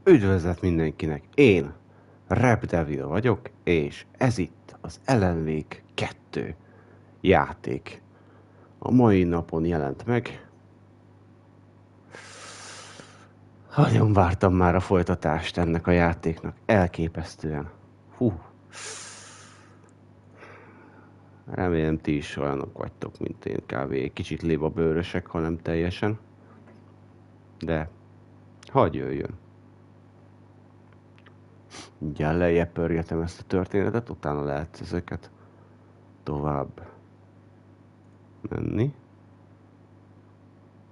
Üdvözlet mindenkinek! Én Rap Devil vagyok, és ez itt az Alan Wake 2 játék. A mai napon jelent meg. Nagyon vártam már a folytatást ennek a játéknak. Elképesztően. Hú. Remélem ti is olyanok vagytok, mint én, kb. Kicsit lévabőrösek, ha nem teljesen. De hadd jöjjön. Mindjárt lejjebb pörgetem ezt a történetet, utána lehet ezeket tovább menni.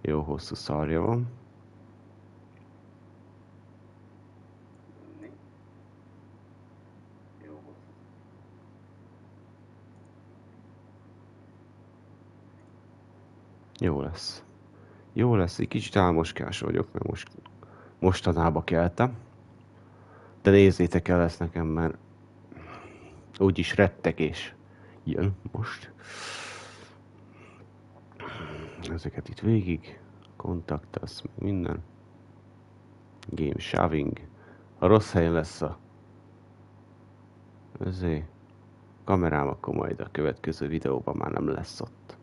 Jó hosszú szarja van. Jó lesz. Jó lesz, egy kicsit álmoskás vagyok, mert mostanában keltem. De nézzétek el ezt nekem, mert úgyis rettegés jön most. Ezeket itt végig. Kontaktasz, minden. Game shoving. Ha rossz helyen lesz a kamerám, akkor majd a következő videóban már nem lesz ott.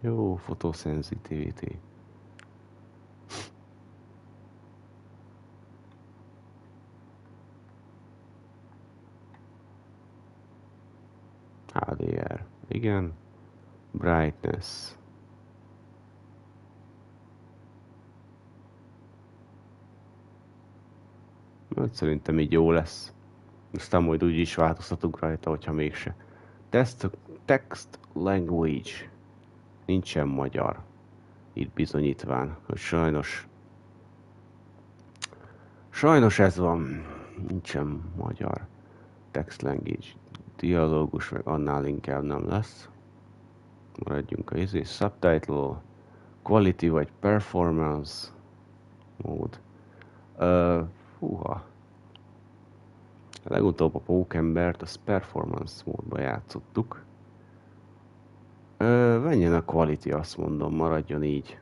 Jó, photosensitivity. HDR. Igen. Brightness. Hát szerintem így jó lesz. Aztán majd úgy is változtatunk rajta, hogyha mégse. Text language. Nincsen magyar. Itt bizonyítván, hogy sajnos ez van. Nincsen magyar. Text language. Dialógus meg annál inkább nem lesz. Maradjunk a subtitle. Quality vagy performance mód. Húha. Legutóbb a Pókembert az performance módba játszottuk. Menjen a quality, azt mondom, maradjon így.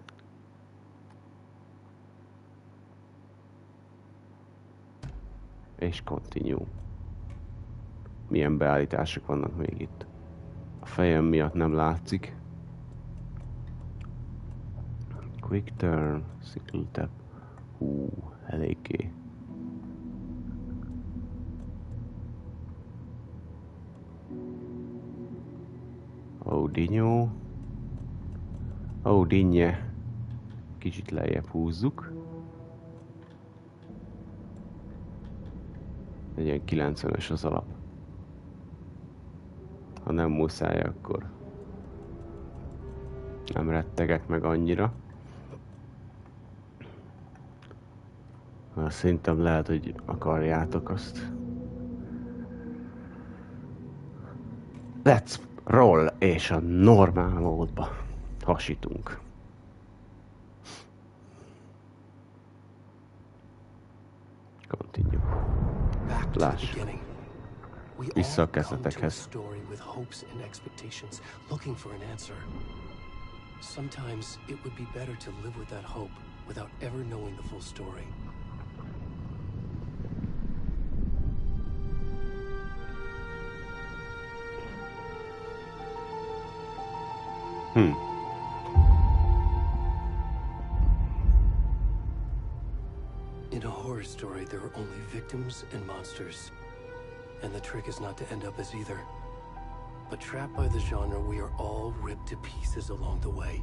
És continue. Milyen beállítások vannak még itt? A fejem miatt nem látszik. Quick turn, cycle tap. Eléggé. Dinnye. Kicsit lejjebb húzzuk. Legyen 90-es az alap. Ha nem muszáj, akkor nem rettegek meg annyira. Szerintem lehet, hogy akarjátok azt. Let's roll, és a normál módba hasítunk. Continue. Láss. Vissza a kezdetekhez. Sometimes it would be better to live with that hope without ever knowing the full story. In a horror story, there are only victims and monsters. And the trick is not to end up as either. But trapped by the genre, we are all ripped to pieces along the way.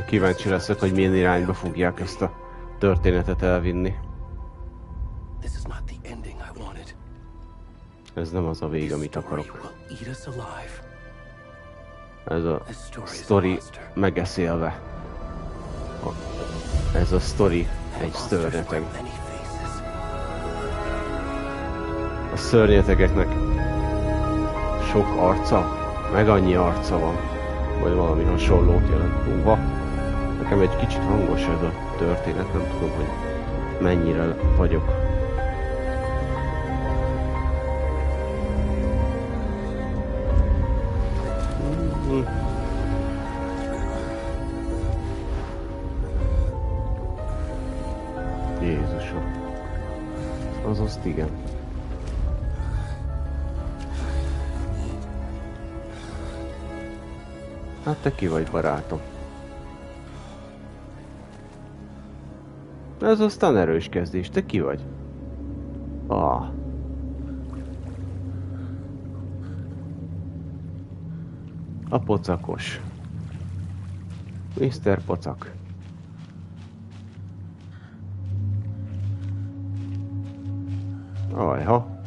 Kíváncsi leszek, hogy milyen irányba fogják ezt a történetet elvinni. Ez nem az a vég, amit akarok. Ez a sztori megeszélve. Ez a sztori egy szörnyeteg. A szörnyetegeknek sok arca, meg annyi arca van, vagy valami hasonlót jelent. Húha, nekem egy kicsit hangos ez a történet, nem tudom, hogy mennyire vagyok. Jézusom. Az azt igen. Hát te ki vagy, barátom? Ez aztán erős kezdés. Te ki vagy? Ah. A pocakos. Mr. Pocak. Ajha.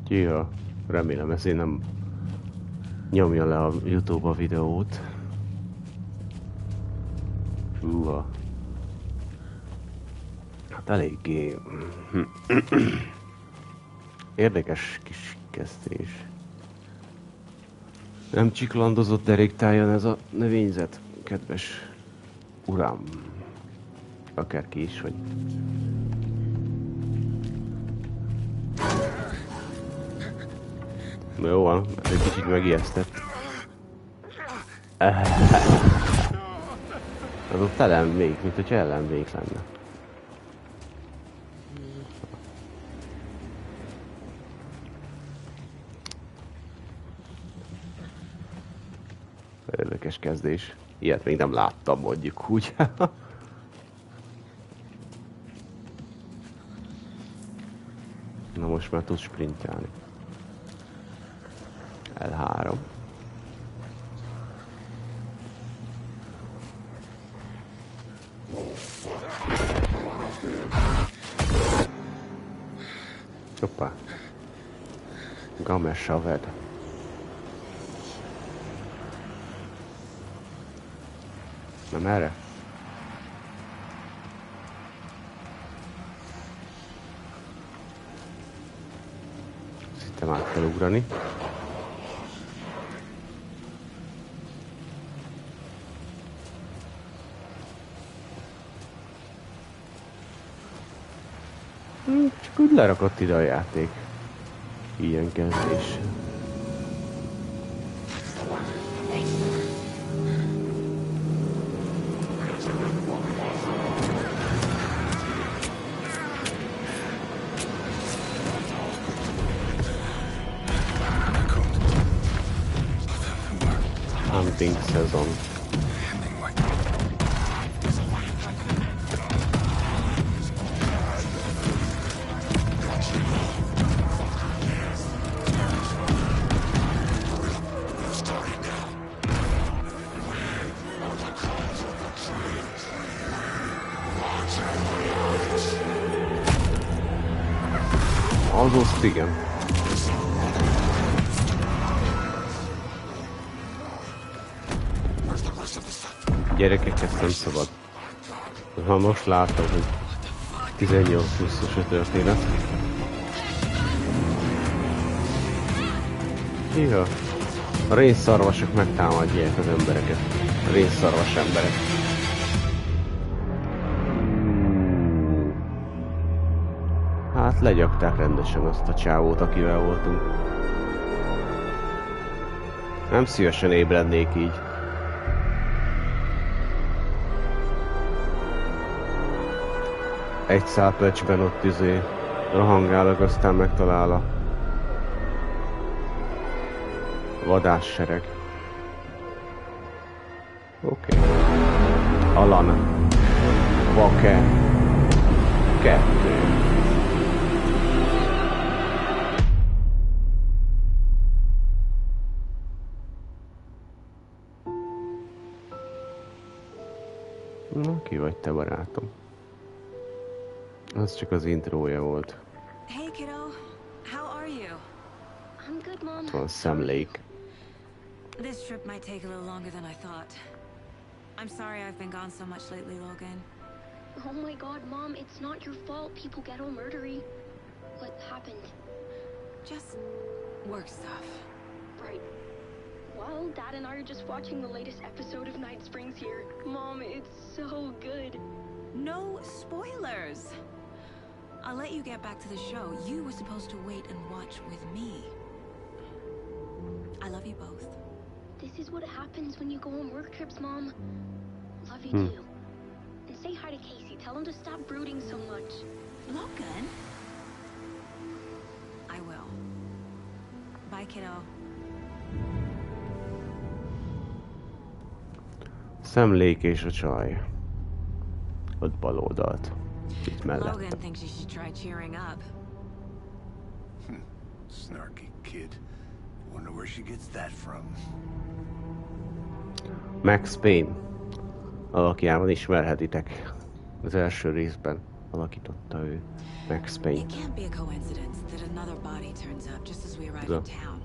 Ja, remélem ezért nem nyomja le a YouTube a videót. Hát eléggé érdekes kis kezdés. Nem csiklandozott deréktájon ez a növényzet, kedves uram. Akárki is, hogy... Na jó van, ez egy kicsit megijesztett. Az ott ellenvég, mint hogyha ellenvég lenne. Érdekes kezdés. Ilyet még nem láttam, mondjuk úgy. Na most már tudsz sprintelni. L3. Hoppá. Gamer saved. Nem erre? Azt hittem át kell ugrani. Csak úgy lerakott ide a játék. Ilyen kezdés. Hunting season. Az azt igen. Gyerekek, ezt nem szabad. Ha most látom, hogy 18 pluszos a történet. Iha. A rénszarvasok megtámadják az embereket. A rénszarvas emberek. Hát legyakták rendesen azt a csávót, akivel voltunk. Nem szívesen ébrednék így. Egy szálpecsben ott rohangálok, aztán megtalál a vadászsereg. Oké. Alan. Vake. 2. Na, ki vagy te, barátom? Az csak az intrója volt. Hey kiddo, how are you? I'm good, Mom. Ott van Sam Lake. This trip might take a little longer than I thought. I'm sorry I've been gone so much lately, Logan. Oh my god, Mom, it's not your fault people get all murdery. But happened? Just work stuff. Right. Well, Dad and I are just watching the latest episode of Night Springs here. Mom, it's so good. No spoilers. I'll let you get back to the show. You were supposed to wait and watch with me. I love you both. This is what happens when you go on work trips, Mom. Love you too. And say hi to Casey. Tell him to stop brooding so much. Logan? I will. Bye, kiddo. Szemlék és a csaj. Ott bal oldalt. Itt Logan mellette. thinks you should try cheering up. Snarky kid. Wonder where she gets that from. Max Payne alakjában ismerhetitek. Az első részben alakította ő Max Payne. It can't be a coincidence that another body turns up just as we arrive in town.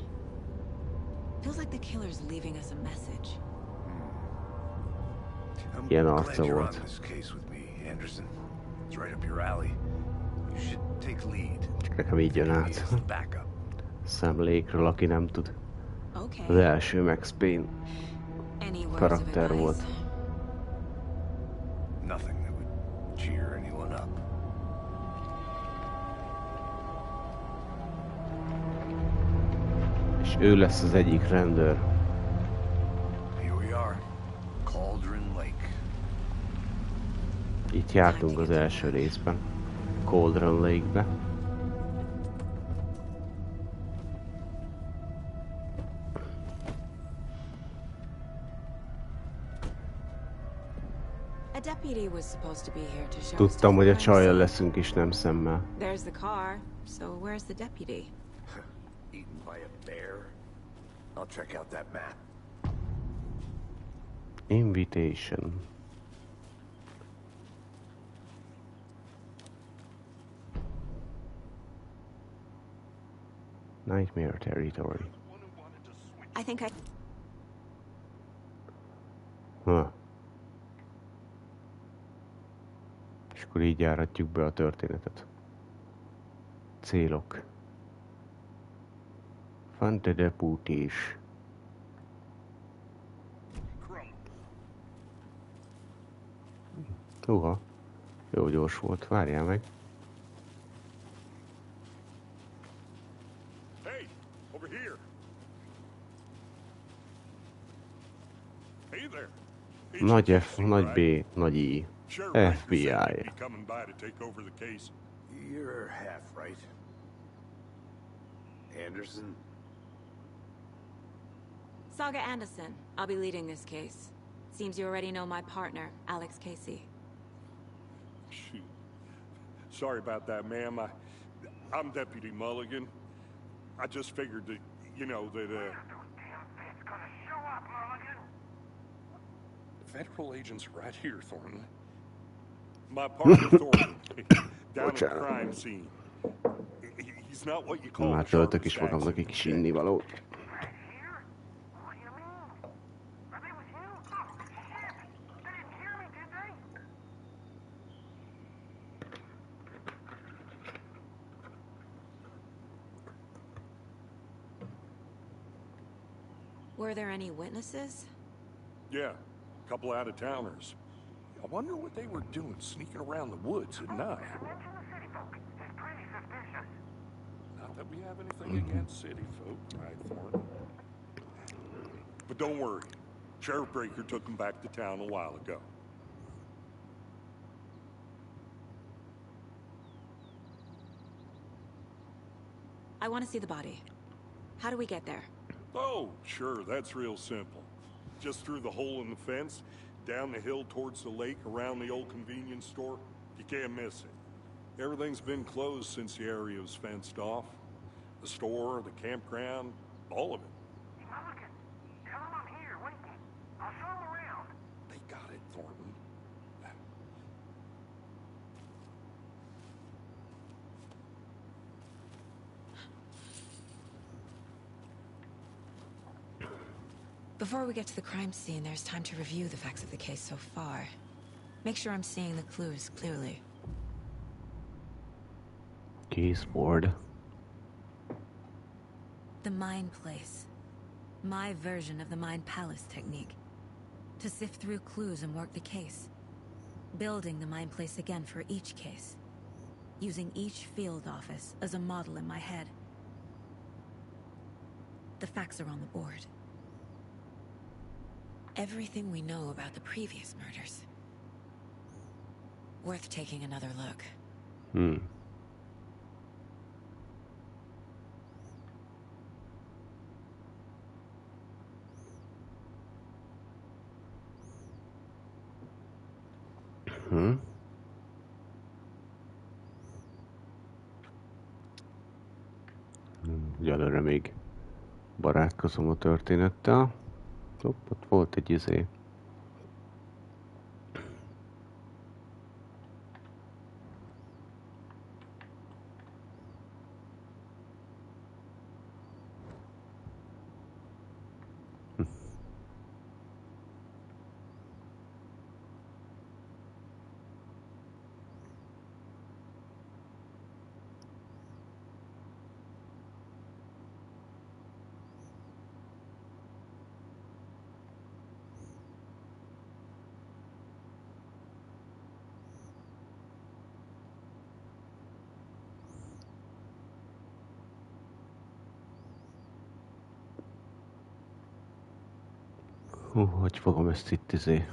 Feels like the killer's leaving us a message. I'm Ilyen glad arca you're on volt. this case with me, Anderson. It's right up your alley. You should take lead. Csak nekem így jön Me át. as the backup. Szemlékről, aki nem tud. Okay. Az első Max Payne Any words of karakter advice? volt. Nothing that would cheer anyone up. És ő lesz az egyik rendőr. Here we are. Cauldron Lake. Itt jártunk az első részben. Cauldron Lake-be. A deputy was supposed to be here to show us Tudtam, hogy a crime csajjal scene. leszünk is, nem szemmel. There's the car, so where's the deputy? Eaten by a bear. I'll check out that map. Invitation. Nightmare Territory. I think I... És akkor így járatjuk be a történetet. Célok. Fante deputés. Uha. Jó gyors volt, várjál meg. Hey, over here. Hey there. Nagy F, nagy B, nagy I. Sheriff Baker said FBI. he'd be coming by to take over the case. You're half right. Anderson? Saga Anderson. I'll be leading this case. Seems you already know my partner, Alex Casey. Shoot. Sorry about that, ma'am. I'm Deputy Mulligan. I just figured that, you know, that, Federal agents right here, Thornton. My partner, Thornton, down at the crime scene. He's not what you call a Hát töltök sharp is magamnak assassin. egy kis innivalót. Were there any witnesses? Yeah, a couple out-of-towners. I wonder what they were doing sneaking around the woods at night. Not that we have anything against city folk, right, Thornton? But don't worry. Sheriff Baker took them back to town a while ago. I want to see the body. How do we get there? Oh, sure, that's real simple. Just through the hole in the fence, down the hill towards the lake, around the old convenience store. You can't miss it. Everything's been closed since the area was fenced off. The store, the campground, all of it. Mulligan, tell him I'm here, waiting. I'll show him around. They got it, Thornton. Before we get to the crime scene, there's time to review the facts of the case so far. Make sure I'm seeing the clues clearly. Case board. The Mind Place. My version of the Mind Palace technique. To sift through clues and work the case. Building the Mind Place again for each case. Using each field office as a model in my head. The facts are on the board. Everything we know about the previous murders. Worth taking another look. Egyelőre még barátkozom a történettel. Hopp, ott volt egy izé. Hogy fogom ezt itt izé?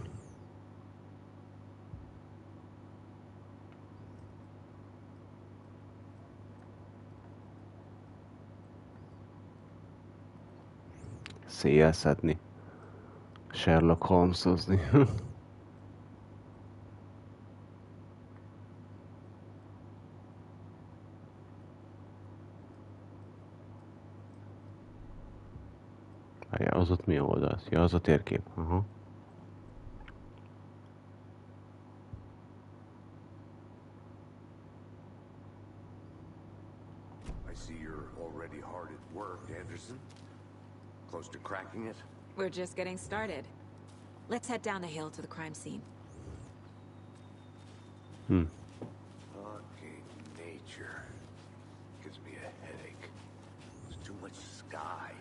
Széjjelszedni. Sherlock Holmesozni. Az ott mi oldal? Ja, az a térkép. Aha. I see you're already hard at work, Anderson. Close to cracking it? We're just getting started. Let's head down the hill to the crime scene. Fucking nature. Gives me a headache. There's too much sky.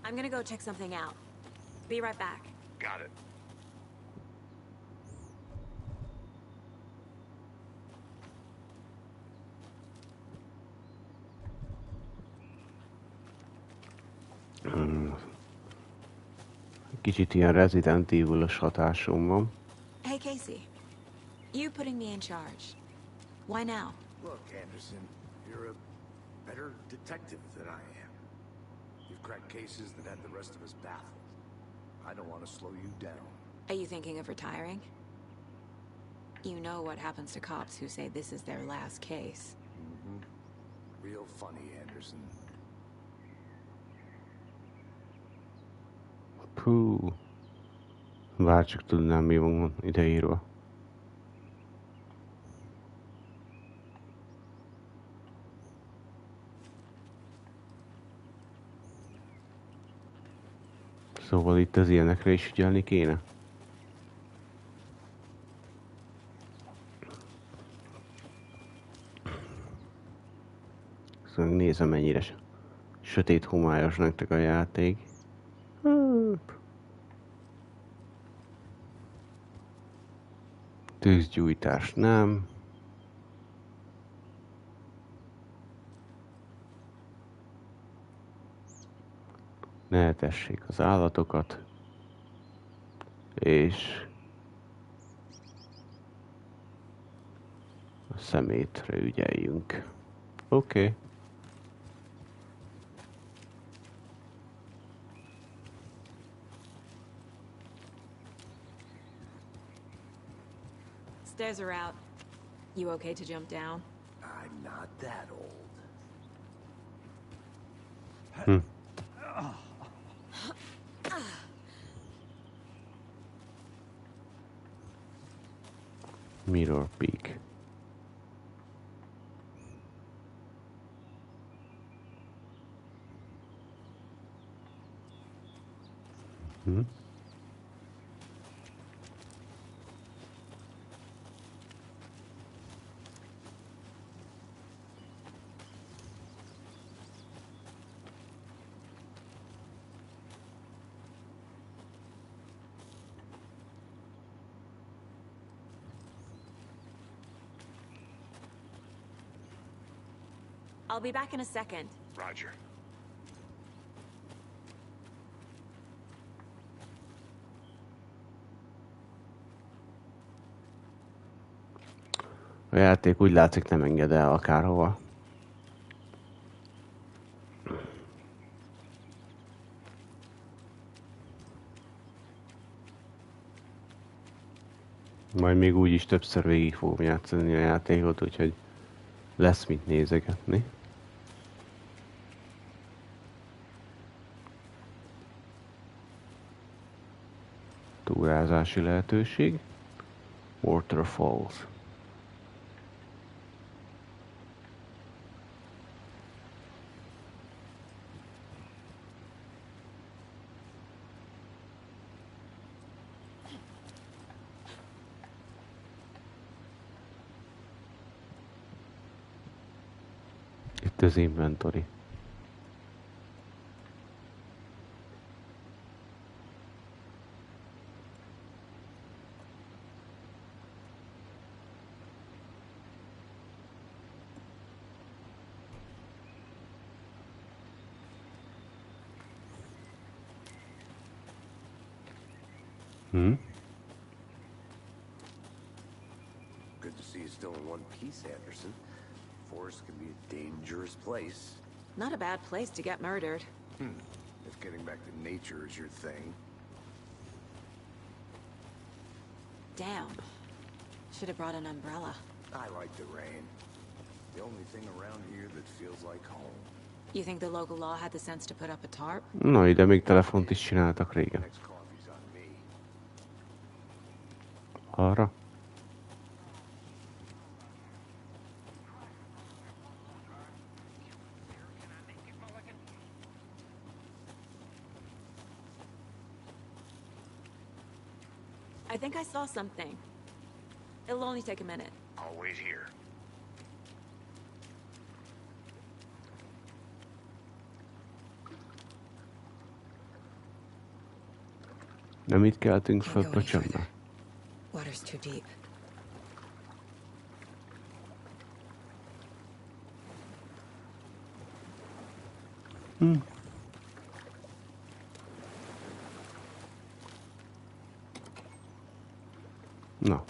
I'm gonna go check something out. Be right back. Got it. Kicsit ilyen Resident Evil-os hatásom van. Hey, Casey. You putting me in charge. Why now? Look, Anderson, you're a better detective than I am. You've cracked cases that had the rest of us baffled. I don't want to slow you down. Are you thinking of retiring? You know what happens to cops who say this is their last case. Real funny, Anderson. Hú. Bár csak tudnám, mi van ideírva. Szóval itt az ilyenekre is ügyelni kéne. Szóval nézem, mennyire sötét homályos nektek a játék. Tűzgyújtás nem. Ne etessék az állatokat. És a szemétre ügyeljünk. Oké. Stairs are out. You okay to jump down? I'm not that old. Mirror Peak. I'll be back in a second. Roger. A játék úgy látszik nem enged el akárhova. Majd még úgyis többször végig fogom játszani a játékot, úgyhogy lesz mit nézegetni. Túrázási lehetőség. Waterfalls. Itt az inventory. Good to see you still in one piece, Anderson. Forest can be a dangerous place. Not a bad place to get murdered. If getting back to nature is your thing. Damn. Should have brought an umbrella. I like the rain. The only thing around here that feels like home. You think the local law had the sense to put up a tarp? Na, ide még telefont is csináltak régen. Next coffee's on me. Arra. I think I saw something. It'll only take a minute. I'll wait here. Nem itt keltünk Can't föl go any pöcsömbe. further. Water's too deep. Na,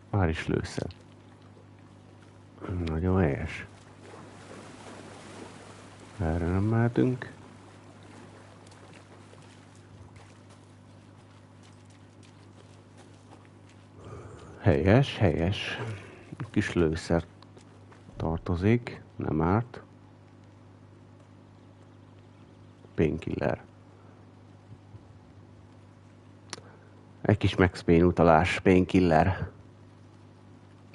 már is lőszer. Nagyon helyes. Erre nem mehetünk. Helyes, helyes. Kis lőszer tartozik, nem árt. Painkiller. Egy kis Max Payne utalás, Painkiller.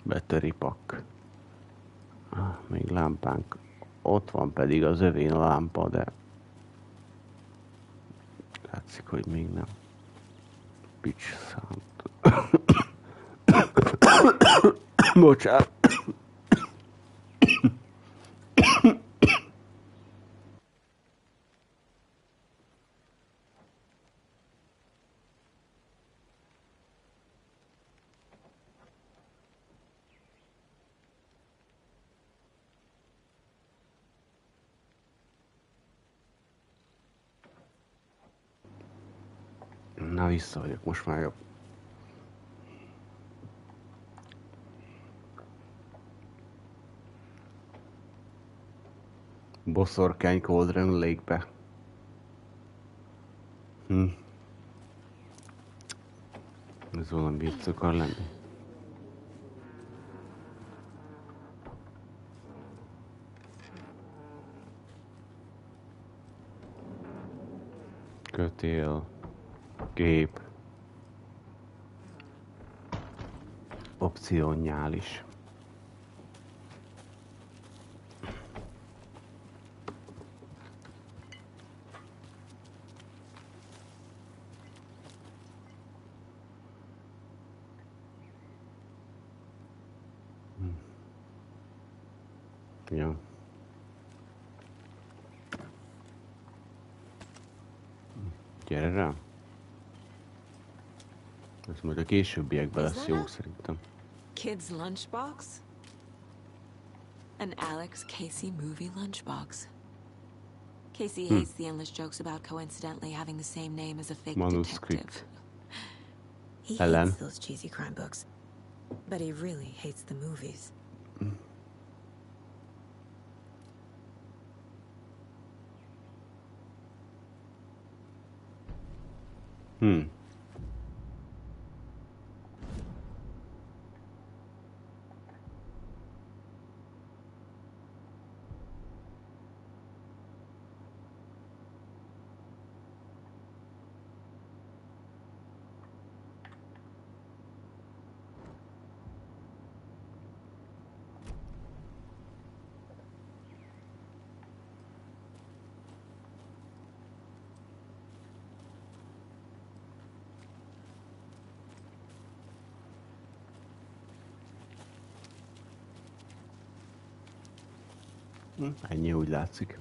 Battery pack. Még lámpánk. Ott van pedig az övén a lámpa, de látszik, hogy még nem. Pitch sound. Bocsánat. Na, vissza vagyok, most már jobb. Boszorkány Cauldron Lake-be. Ez valami vicc akar lenni. Kötél. Gép. Opcionális. Ja. Gyere rá. Ez majd a későbbiekben lesz jó szerintem. Kid's lunchbox? An Alex Casey movie lunchbox. Casey hates the endless jokes about coincidentally having the same name as a fake Manuscript. detective. He Ellen. hates those cheesy crime books, but he really hates the movies. Ennyi úgy látszik.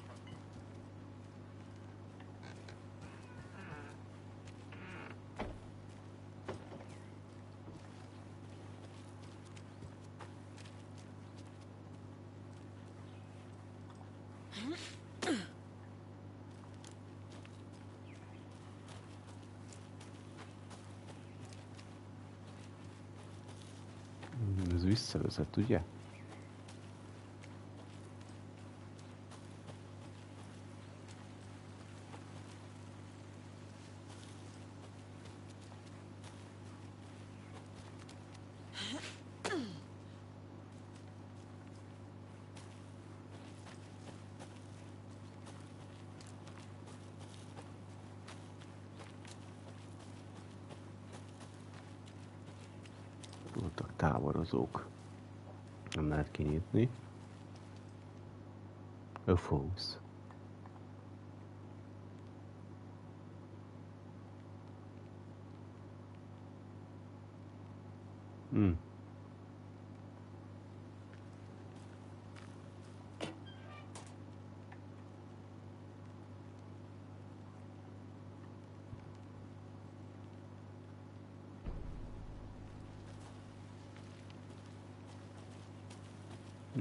Ez visszavezet, ugye? Voltak táborozók. Nem lehet kinyitni. UFOs.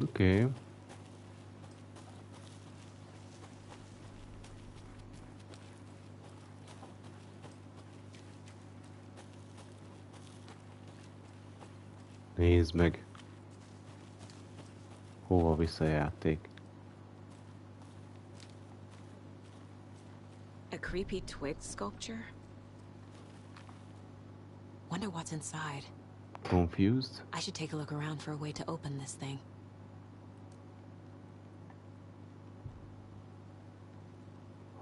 Oké. Nézd meg. Hova visz a játék? A creepy twig sculpture? Wonder what's inside. Confused? I should take a look around for a way to open this thing.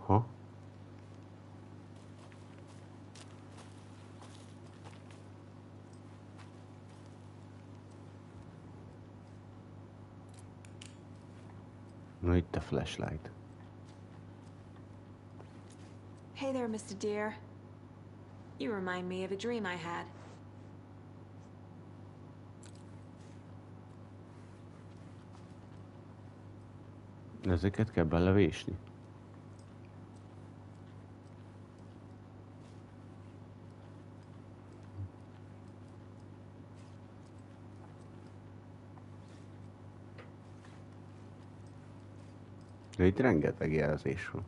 Ha? Na itt a flashlight. Hey there, Mr. Deer. You remind me of a dream I had. Ezeket kell belevésni. De itt rengeteg jelzés van.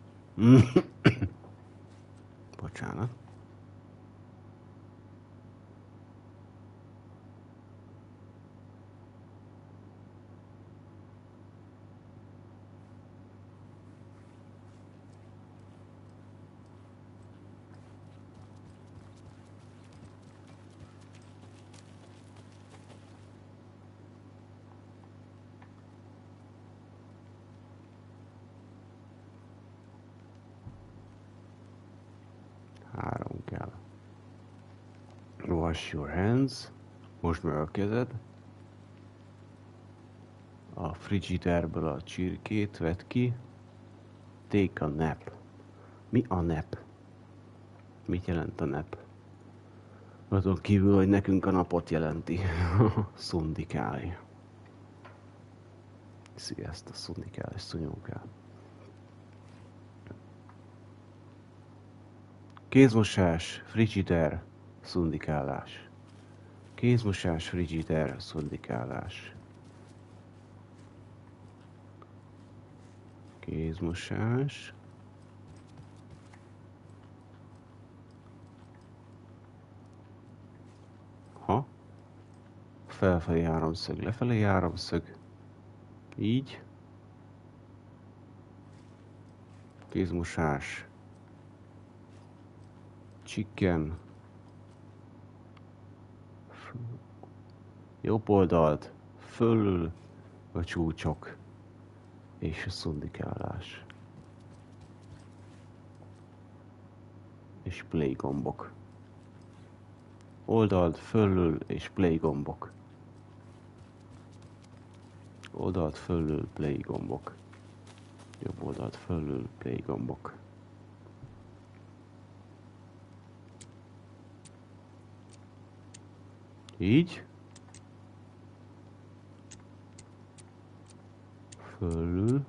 Bocsánat. Három kell. Wash your hands. Most meg a kezed. A frigiderből a csirkét vedd ki. Take a nap. Mi a nap? Mit jelent a nap? Azon kívül, hogy nekünk a napot jelenti. Szundikálj. Sziasztok, a szundikál és szunyókál. Kézmosás, frigider, szundikálás. Kézmosás, frigider, szundikálás. Kézmosás. Ha. Felfelé háromszög, lefelé háromszög. Így. Kézmosás. Chicken. Jobb oldalt. Fölül a csúcsok. És a szundikálás. És play gombok. Oldalt fölül és play gombok. Oldalt fölül play gombok. Jobb oldalt fölül play gombok. Így. Fölül.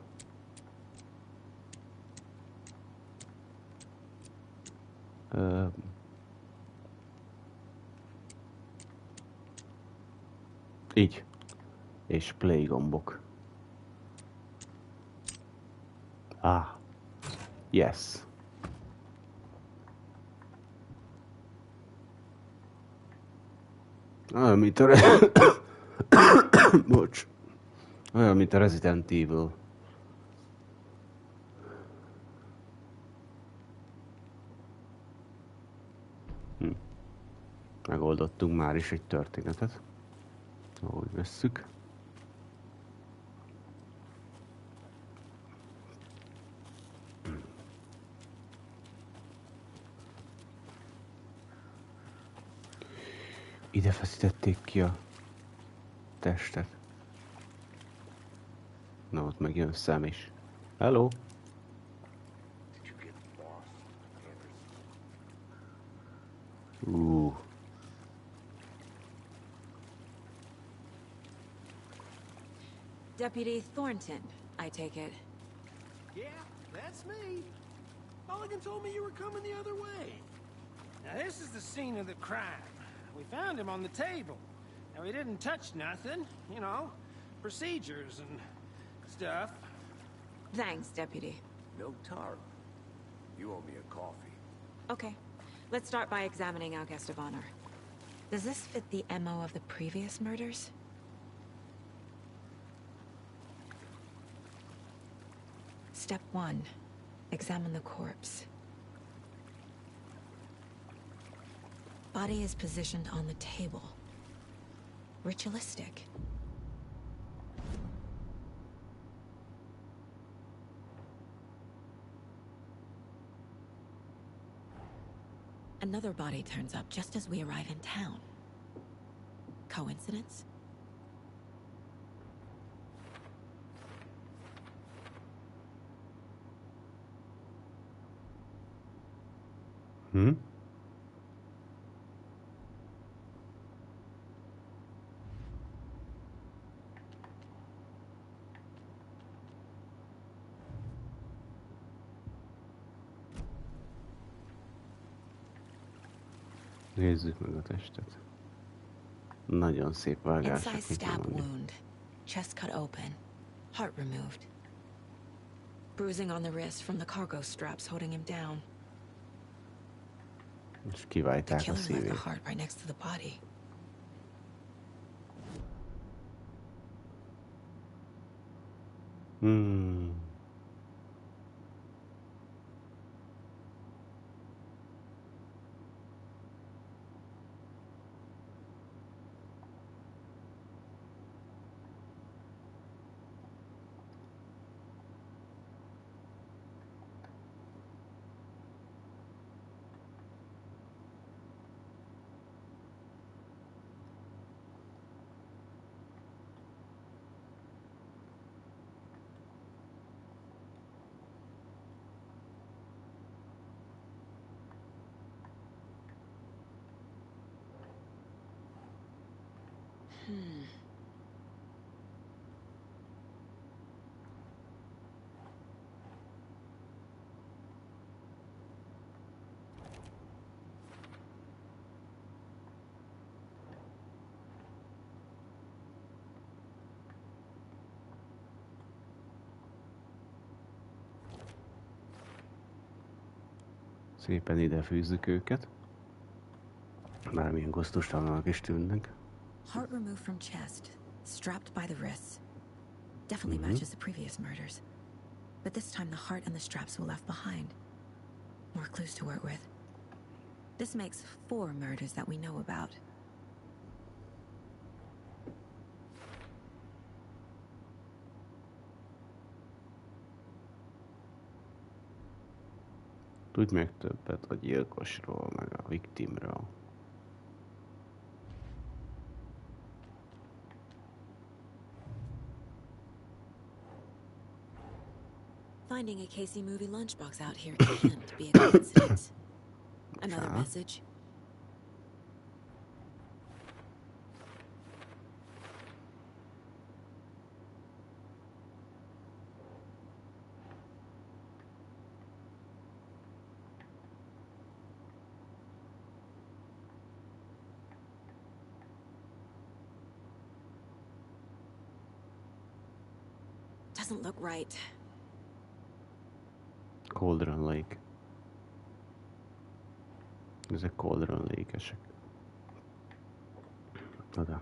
Így. És play gombok. Yes. Olyan, mint a... Bocs. Olyan, mint a Resident Evil. Megoldottunk már is egy történetet. Ahogy vesszük. Ide feszítették ki a testet. Na, ott megjön szem is. Hello! Deputy Thornton, I take it. Yeah, that's me. Mulligan told me you were coming the other way. Now, this is the scene of the crime. We found him on the table. Now, he didn't touch nothing, you know, procedures and stuff. Thanks, Deputy. No tarp. You owe me a coffee. Okay, let's start by examining our guest of honor. Does this fit the MO of the previous murders? Step 1. Examine the corpse. Body is positioned on the table. Ritualistic. Another body turns up just as we arrive in town. Coincidence? Nézzük meg a testet. Nagyon szép vágás. Inside stab wound. Chest cut open. Heart removed. Bruising on the wrist from the cargo straps holding him down. És The kivágták a killer left szívét. the heart right next to the body. Szépen ide fűzzük őket. Bármilyen gusztustalannak is tűnnek. Heart removed from chest, strapped by the wrists. Definitely matches the previous murders. But this time the heart and the straps were left behind. More clues to work with. This makes 4 murders that we know about. Tudj meg többet a gyilkosról, meg a viktimről. Finding a Casey movie lunchbox out here can't be a coincidence. Another message. Doesn't look right. Cauldron Lake. Ezek Cauldron Lake-esek. Oda.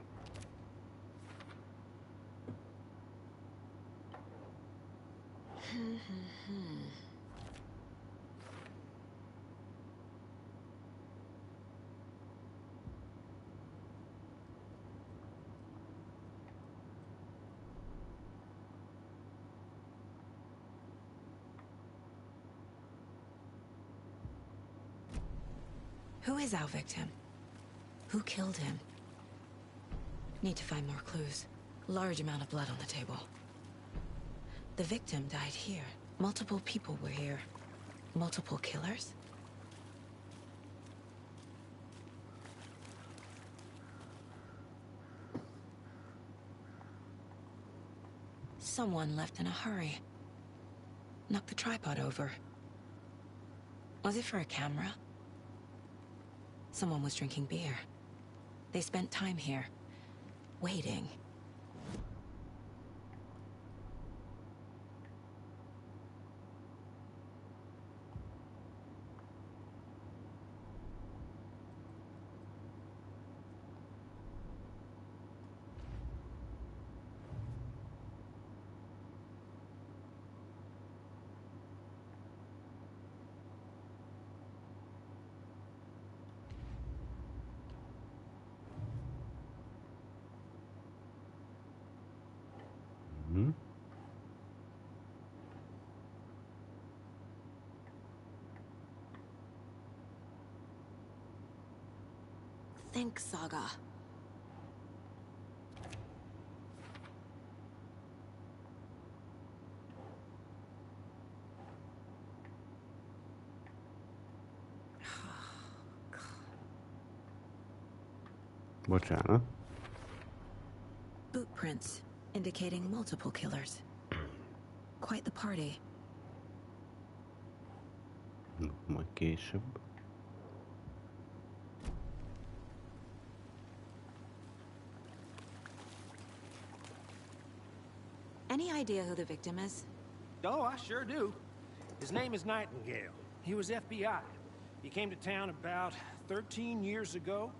Who is our victim? Who killed him? Need to find more clues. Large amount of blood on the table. The victim died here. Multiple people were here. Multiple killers? Someone left in a hurry. Knocked the tripod over. Was it for a camera? Someone was drinking beer. They spent time here, waiting. Think Saga. Bocsánat. Boot prints indicating multiple killers. Quite the party. Majd később. Any idea who the victim is? Oh, I sure do. His name is Nightingale. He was FBI. He came to town about 13 years ago.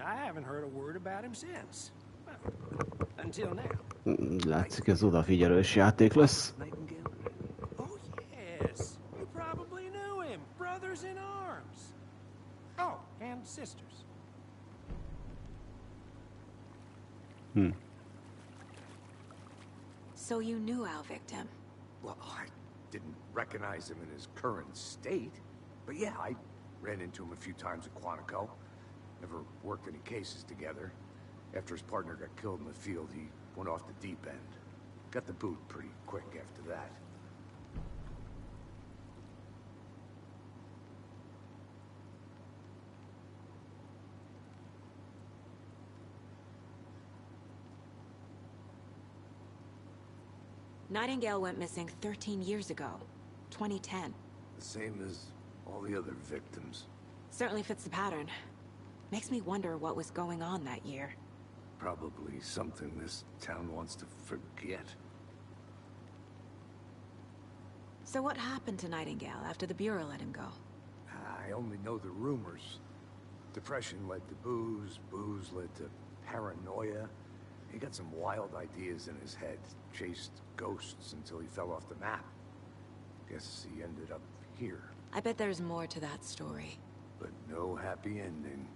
I haven't heard a word about him since. Well, until now. Látszik, ez odafigyelős játék lesz. Nightingale? Oh, yes. You probably knew him. Brothers in arms. Oh, and sisters. So you knew our victim? Well, I didn't recognize him in his current state. But yeah, I ran into him a few times at Quantico. Never worked any cases together. After his partner got killed in the field, he went off the deep end. Got the boot pretty quick after that. Nightingale went missing 13 years ago, 2010. The same as all the other victims. Certainly fits the pattern. Makes me wonder what was going on that year. Probably something this town wants to forget. So what happened to Nightingale after the Bureau let him go? I I only know the rumors. Depression led to booze, booze led to paranoia. He got some wild ideas in his head, chased ghosts until he fell off the map. Guess he ended up here. I bet there's more to that story. But no happy ending.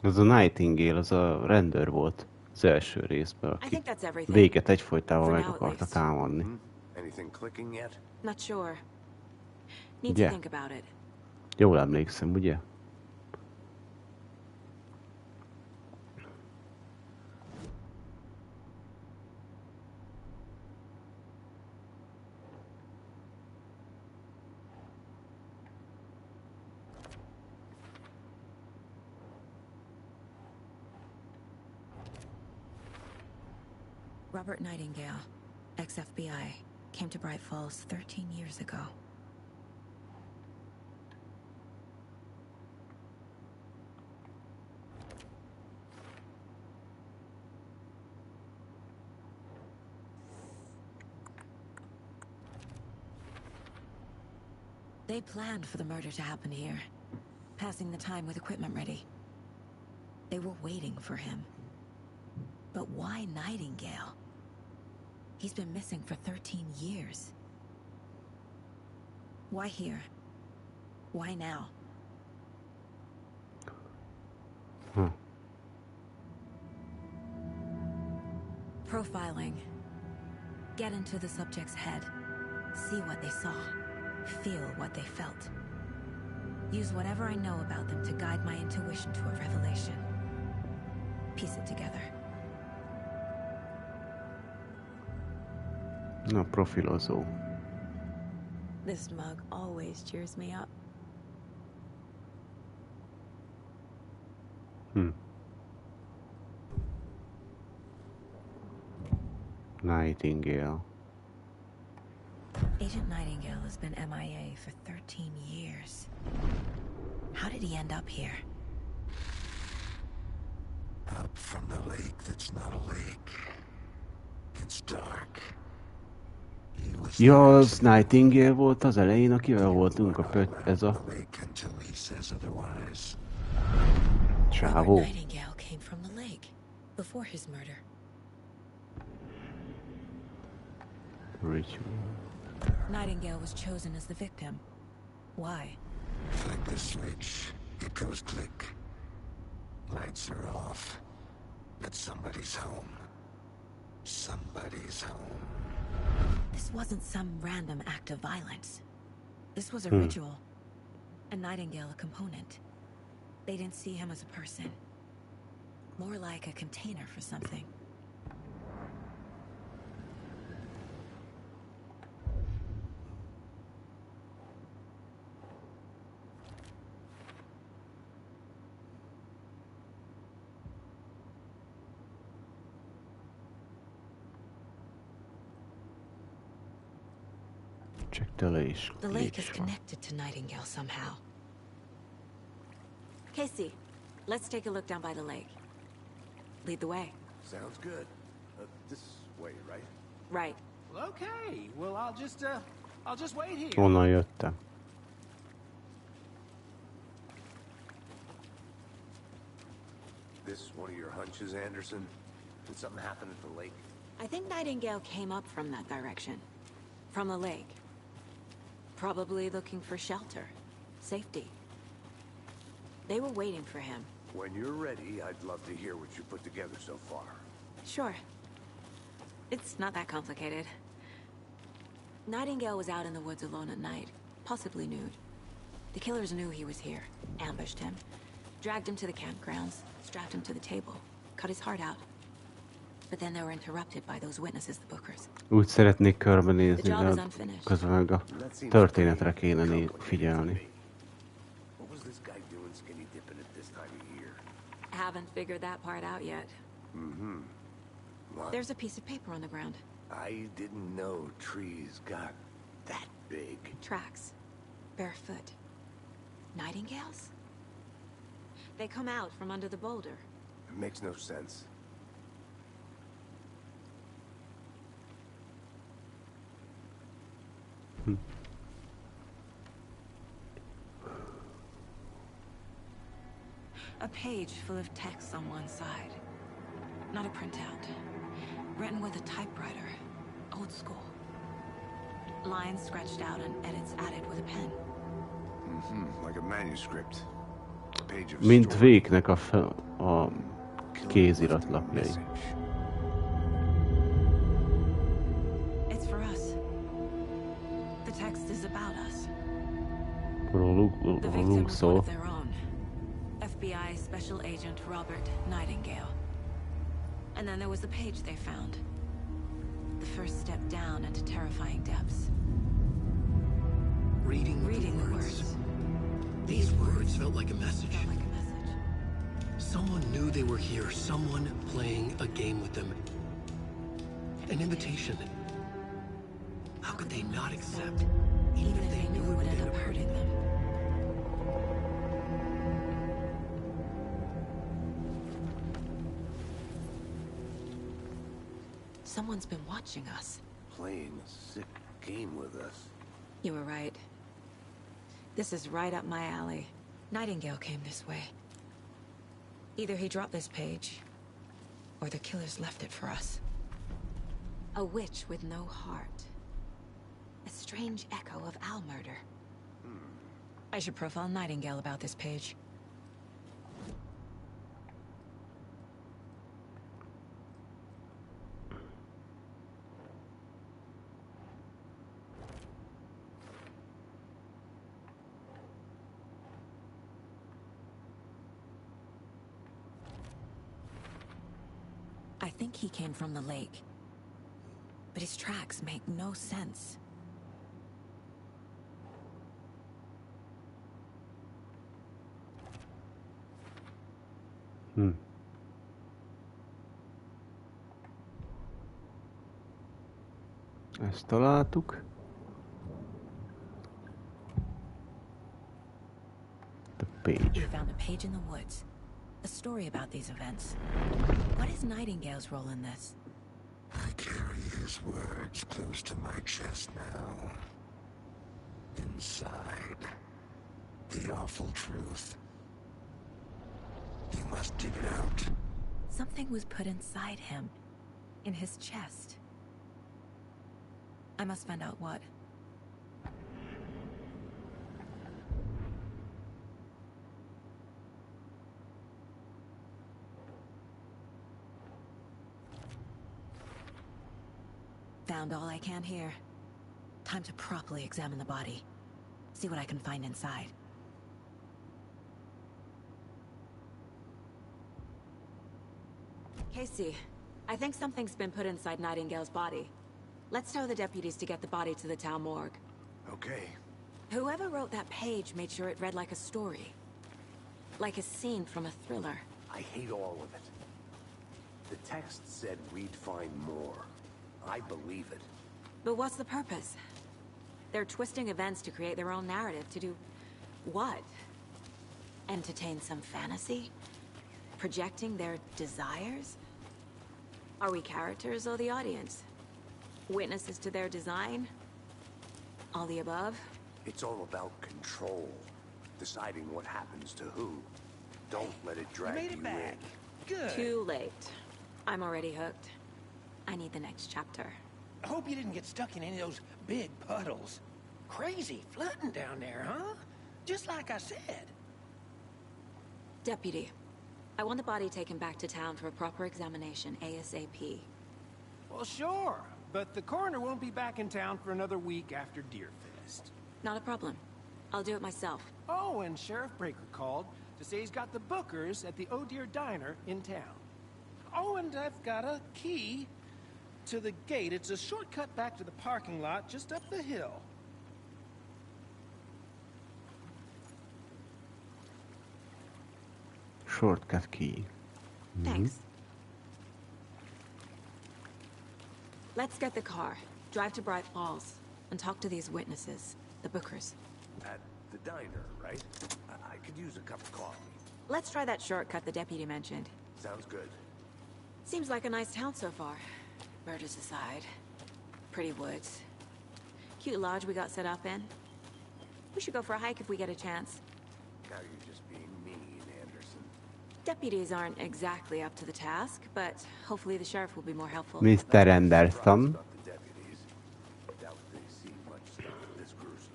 Az a Nightingale, az a rendőr volt az első részben, I aki think that's everything. véget egyfolytában For meg now, at akarta least. támadni. Anything clicking yet? Not sure. Need Yeah. to think about it. Jól emlékszem, ugye? Robert Nightingale, ex-FBI, came to Bright Falls 13 years ago. They planned for the murder to happen here, passing the time with equipment ready. They were waiting for him. But why Nightingale? He's been missing for 13 years. Why here? Why now? Profiling. Get into the subject's head. See what they saw. Feel what they felt. Use whatever I know about them to guide my intuition to a revelation. Piece it together. Na, profilozó. This mug always cheers me up. Nightingale. Agent Nightingale has been MIA for 13 years. How did he end up here? Up from the lake that's not a lake. It's dark. Ja, az Nightingale volt az elején, akivel voltunk ez a csávó. Robert Nightingale came from the lake before his murder. Ritual. Nightingale was chosen as the victim. Why? Flick the switch, it goes click. Lights are off. But somebody's home. Somebody's home. This wasn't some random act of violence. This was a ritual. And Nightingale a component. They didn't see him as a person. More like a container for something. Check the lake. The lake is connected to Nightingale somehow. Casey, let's take a look down by the lake. Lead the way. Sounds good. This way, right? Right. Well, okay. Well, I'll just wait here. Onnan jöttem. This one of your hunches, Anderson? Did something happen at the lake? I think Nightingale came up from that direction. From the lake. Probably looking for shelter. Safety. They were waiting for him. When you're ready, I'd love to hear what you put together so far. Sure. It's not that complicated. Nightingale was out in the woods alone at night, possibly nude. The killers knew he was here, ambushed him, dragged him to the campgrounds, strapped him to the table, cut his heart out. But then they were interrupted by those witnesses, the bookers. Úgy szeretnék körbenézni, The job is de unfinished. közben meg a történetre kéne figyelni. What was this guy doing skinny dipping at this time of year? Haven't figured that part out yet. What? There's a piece of paper on the ground. I didn't know trees got that big. Tracks. Barefoot. Nightingales? They come out from under the boulder. It makes no sense. A page full of text on one side. Not a printout. Written with a typewriter. Old school. Lines scratched out and edits added with a pen. Like a manuscript. A page of Mint story. Véknek a kéziratlapjai. It's for us. The text is about us. The Rólunk victim was one szól. of their own. FBI Special Agent Robert Nightingale. And then there was the page they found. The first step down into terrifying depths. Reading the words. These words felt like a message. Felt like a message. Someone knew they were here. Someone playing a game with them. An invitation. How could they not accept? Even if they knew it would end up hurting them. Someone's been watching us. Playing a sick game with us. You were right. This is right up my alley. Nightingale came this way. Either he dropped this page, or the killers left it for us. A witch with no heart. A strange echo of Al murder. I should profile Nightingale about this page. I think he came from the lake. But his tracks make no sense. Ezt találtuk. The page. We found a page in the woods. A story about these events. What is Nightingale's role in this? I carry his words close to my chest now. Inside, the awful truth. You must dig it out. Something was put inside him. In his chest. I must find out what. Found all I can here. Time to properly examine the body. See what I can find inside. Casey, I think something's been put inside Nightingale's body. Let's tell the deputies to get the body to the town morgue. Okay. Whoever wrote that page made sure it read like a story. Like a scene from a thriller. I hate all of it. The text said we'd find more. I believe it. But what's the purpose? They're twisting events to create their own narrative. To do what? Entertain some fantasy? Projecting their desires? Are we characters or the audience? Witnesses to their design? All the above? It's all about control. Deciding what happens to who. Don't let it drag You made you it back. in. Good. Too late. I'm already hooked. I need the next chapter. I hope you didn't get stuck in any of those big puddles. Crazy flooding down there, huh? Just like I said. Deputy, I want the body taken back to town for a proper examination, ASAP. Well, sure. But the coroner won't be back in town for another week after Deerfest. Not a problem. I'll do it myself. Oh, and Sheriff Breaker called to say he's got the Bookers at the Oh Dear Diner in town. Oh, and I've got a key to the gate. It's a shortcut back to the parking lot just up the hill. Shortcut key. Thanks. Let's get the car, drive to Bright Falls, and talk to these witnesses, the Bookers. At the diner, right? I could use a cup of coffee. Let's try that shortcut the deputy mentioned. Sounds good. Seems like a nice town so far. Murders aside. Pretty woods. Cute lodge we got set up in. We should go for a hike if we get a chance. Now you're just being mean, Anderson. Deputies aren't exactly up to the task, but hopefully the sheriff will be more helpful. Mr. Anderson. About the deputies. Doubt they see much stuff this gruesome.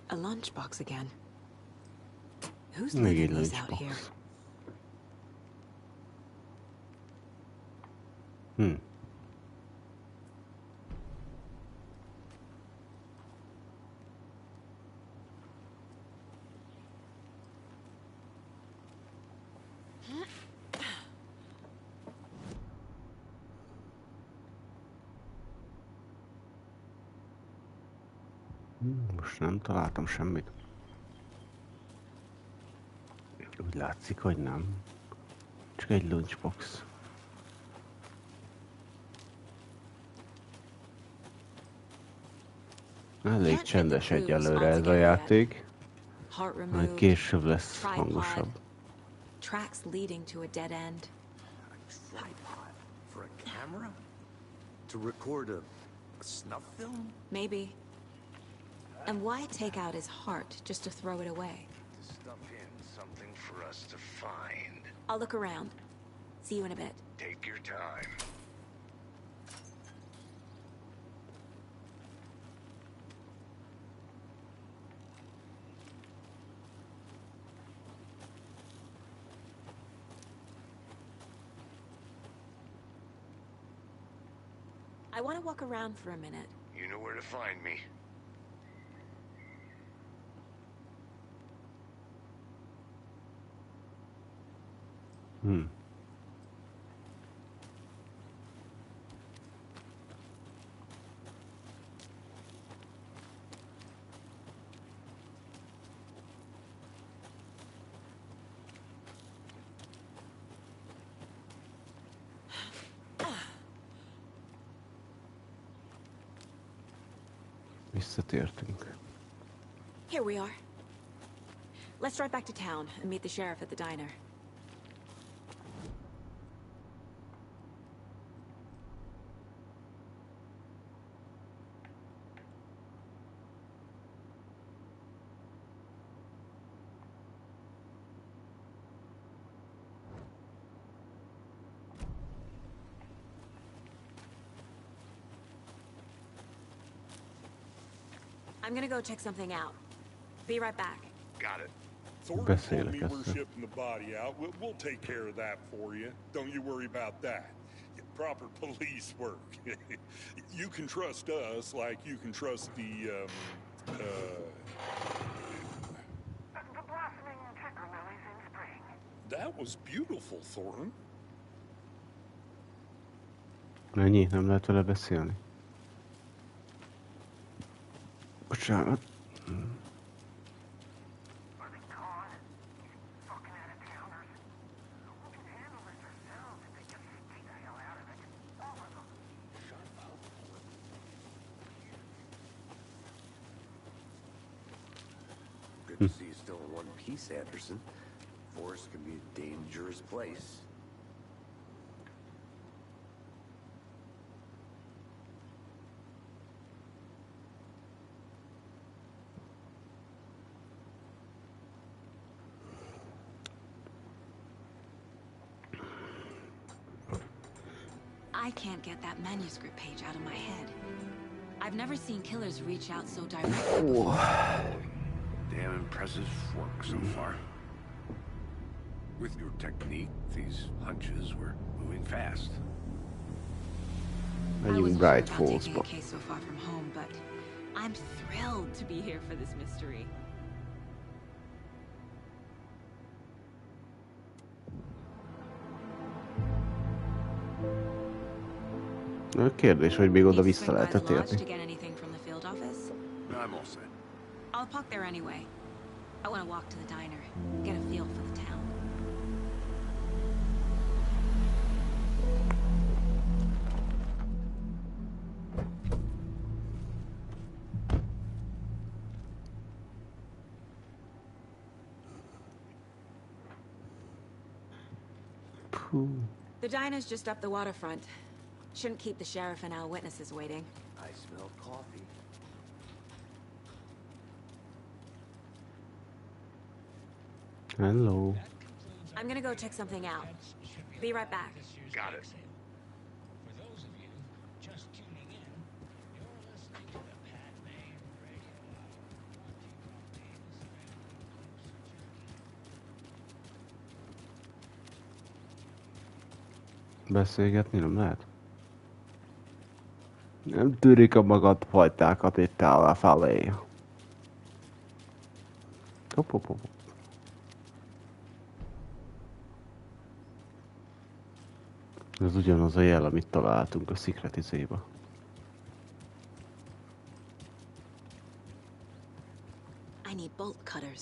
A lunchbox again. Who's Még egy leaving these out here? lunchbox. Hmm. Most nem találtam semmit. Úgy látszik, hogy nem. Csak egy lunchbox. Elég csendes egyelőre ez a játék. Majd később lesz hangosabb. Tracks leading to a dead end. A tripod for a camera? To record a snuff film? Maybe. And why take out his heart just to throw it away? To stuff in something for us to find. I'll look around. See you in a bit. Take your time. I want to walk around for a minute. You know where to find me. Visszatértünk. Here we are. Let's drive back to town and meet the sheriff at the diner. I'm gonna go check something out. Be right back. Got it. Thornton told me we're shipping the body out. We'll take care of that for you. Don't you worry about that. Proper police work. You can trust us like you can trust the blossoming ticker lilies in spring. That was beautiful, Thornton. Ennyi, nem lehet vele beszélni. Bocsánat. Good to see you still in one piece, Anderson. Forest can be a dangerous place. I can't get that manuscript page out of my head. I've never seen killers reach out so directly before. Damn impressive work so far. With your technique, these hunches were moving fast. I wasn't sure about taking a case so far from home, but I'm thrilled to be here for this mystery. Kérdés, hogy még oda vissza lehetett érni. I'm all set. I'll park there anyway. I want to walk to the diner, get a feel for the town. The diner's just up the waterfront. Shouldn't keep the sheriff and our witnesses waiting. I smell coffee. Hello. I'm gonna go check something out. Be right back. Got it. For those of you just tuning in, you're listening to the Pat Main Radio Hour. Beszélgetni nem lehet? Nem tűrik a magad fajtákat itt áll felé. Hopp, hopp, hopp. Ez ugyanaz a jel, amit találtunk a Secret izéba. I need bolt cutters.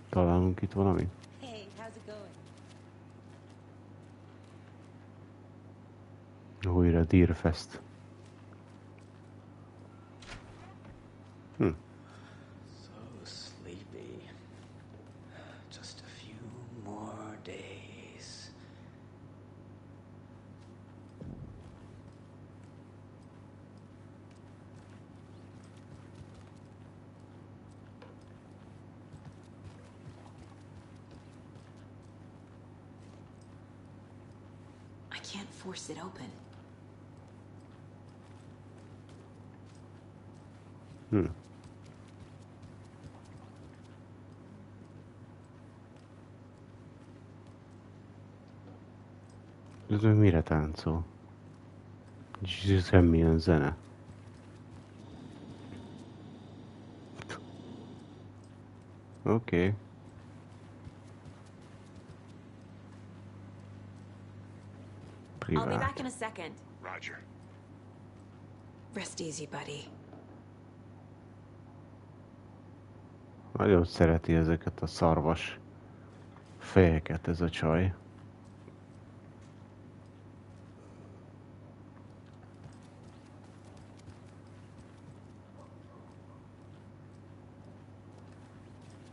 Találunk itt valamit? Hey, how's it going? Újra Deerfest. So sleepy. Just a few more days. I can't force it open. Ez meg mire táncol? És semmilyen zene. Oké. I'll be back Privát. in a second. Roger. Rest easy, buddy. Nagyon szereti ezeket a szarvas fejeket ez a csaj.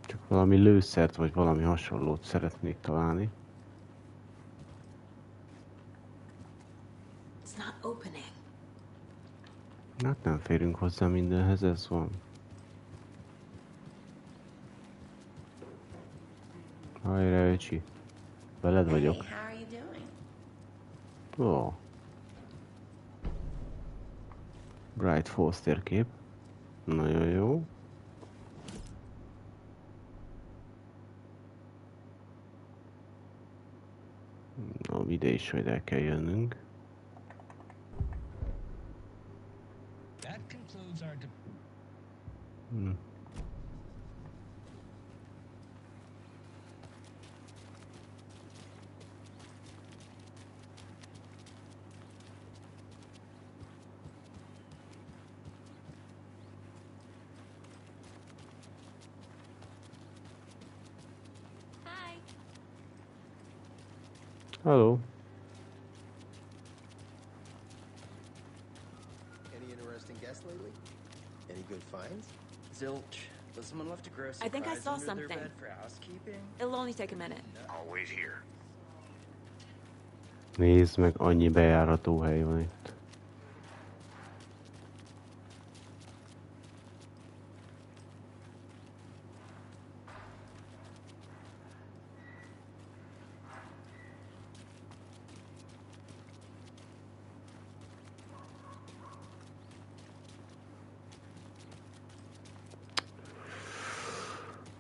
Csak valami lőszert vagy valami hasonlót szeretnék találni. It's not opening. Hát nem férünk hozzá mindenhez, ez van. Hajrá, öcsi. Veled vagyok. Hey, how are you doing? Ó. Bright Falls térkép. Nagyon jó. Na, ide is majd el kell jönnünk. That concludes our Hi. Hello. Any interesting guests lately? Any good finds? Zilch. But someone left a gross I think I surprise saw under something. their bed for housekeeping. It'll only take a minute. I'll wait here. Nézd meg, annyi bejárató hely van itt.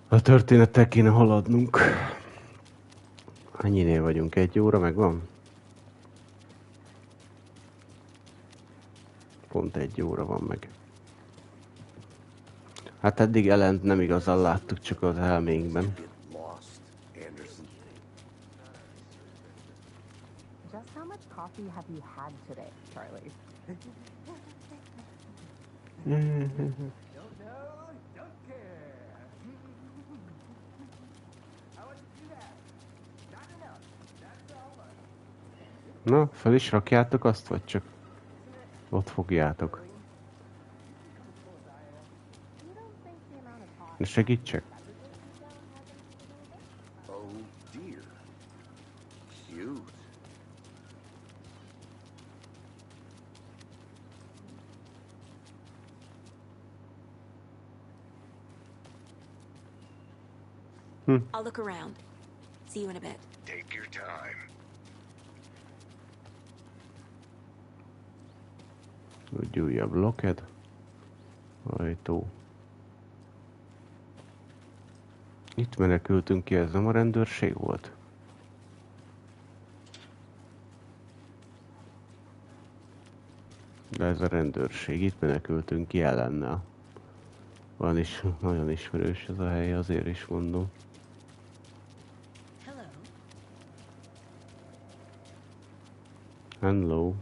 A történettel kéne haladnunk. Annyinél vagyunk? 1 óra megvan? Pont 1 óra van meg. Hát eddig Ellent nem igazán láttuk, csak az elménkben. Get lost, Anderson. Just how much coffee have you had today, Charlie? Don't know, don't care. How would you do that? Not enough. That's all. Na, fel is rakjátok azt, vagy csak ott fogjátok? Segítsek? Oh dear. Cute. I'll look around. See you in a bit. Take your time. Egy újabb loked. Ajtó. Itt menekültünk ki, ez nem a rendőrség volt? De ez a rendőrség, itt menekültünk ki ellennel. Van is, nagyon ismerős ez a hely, azért is mondom. Hello.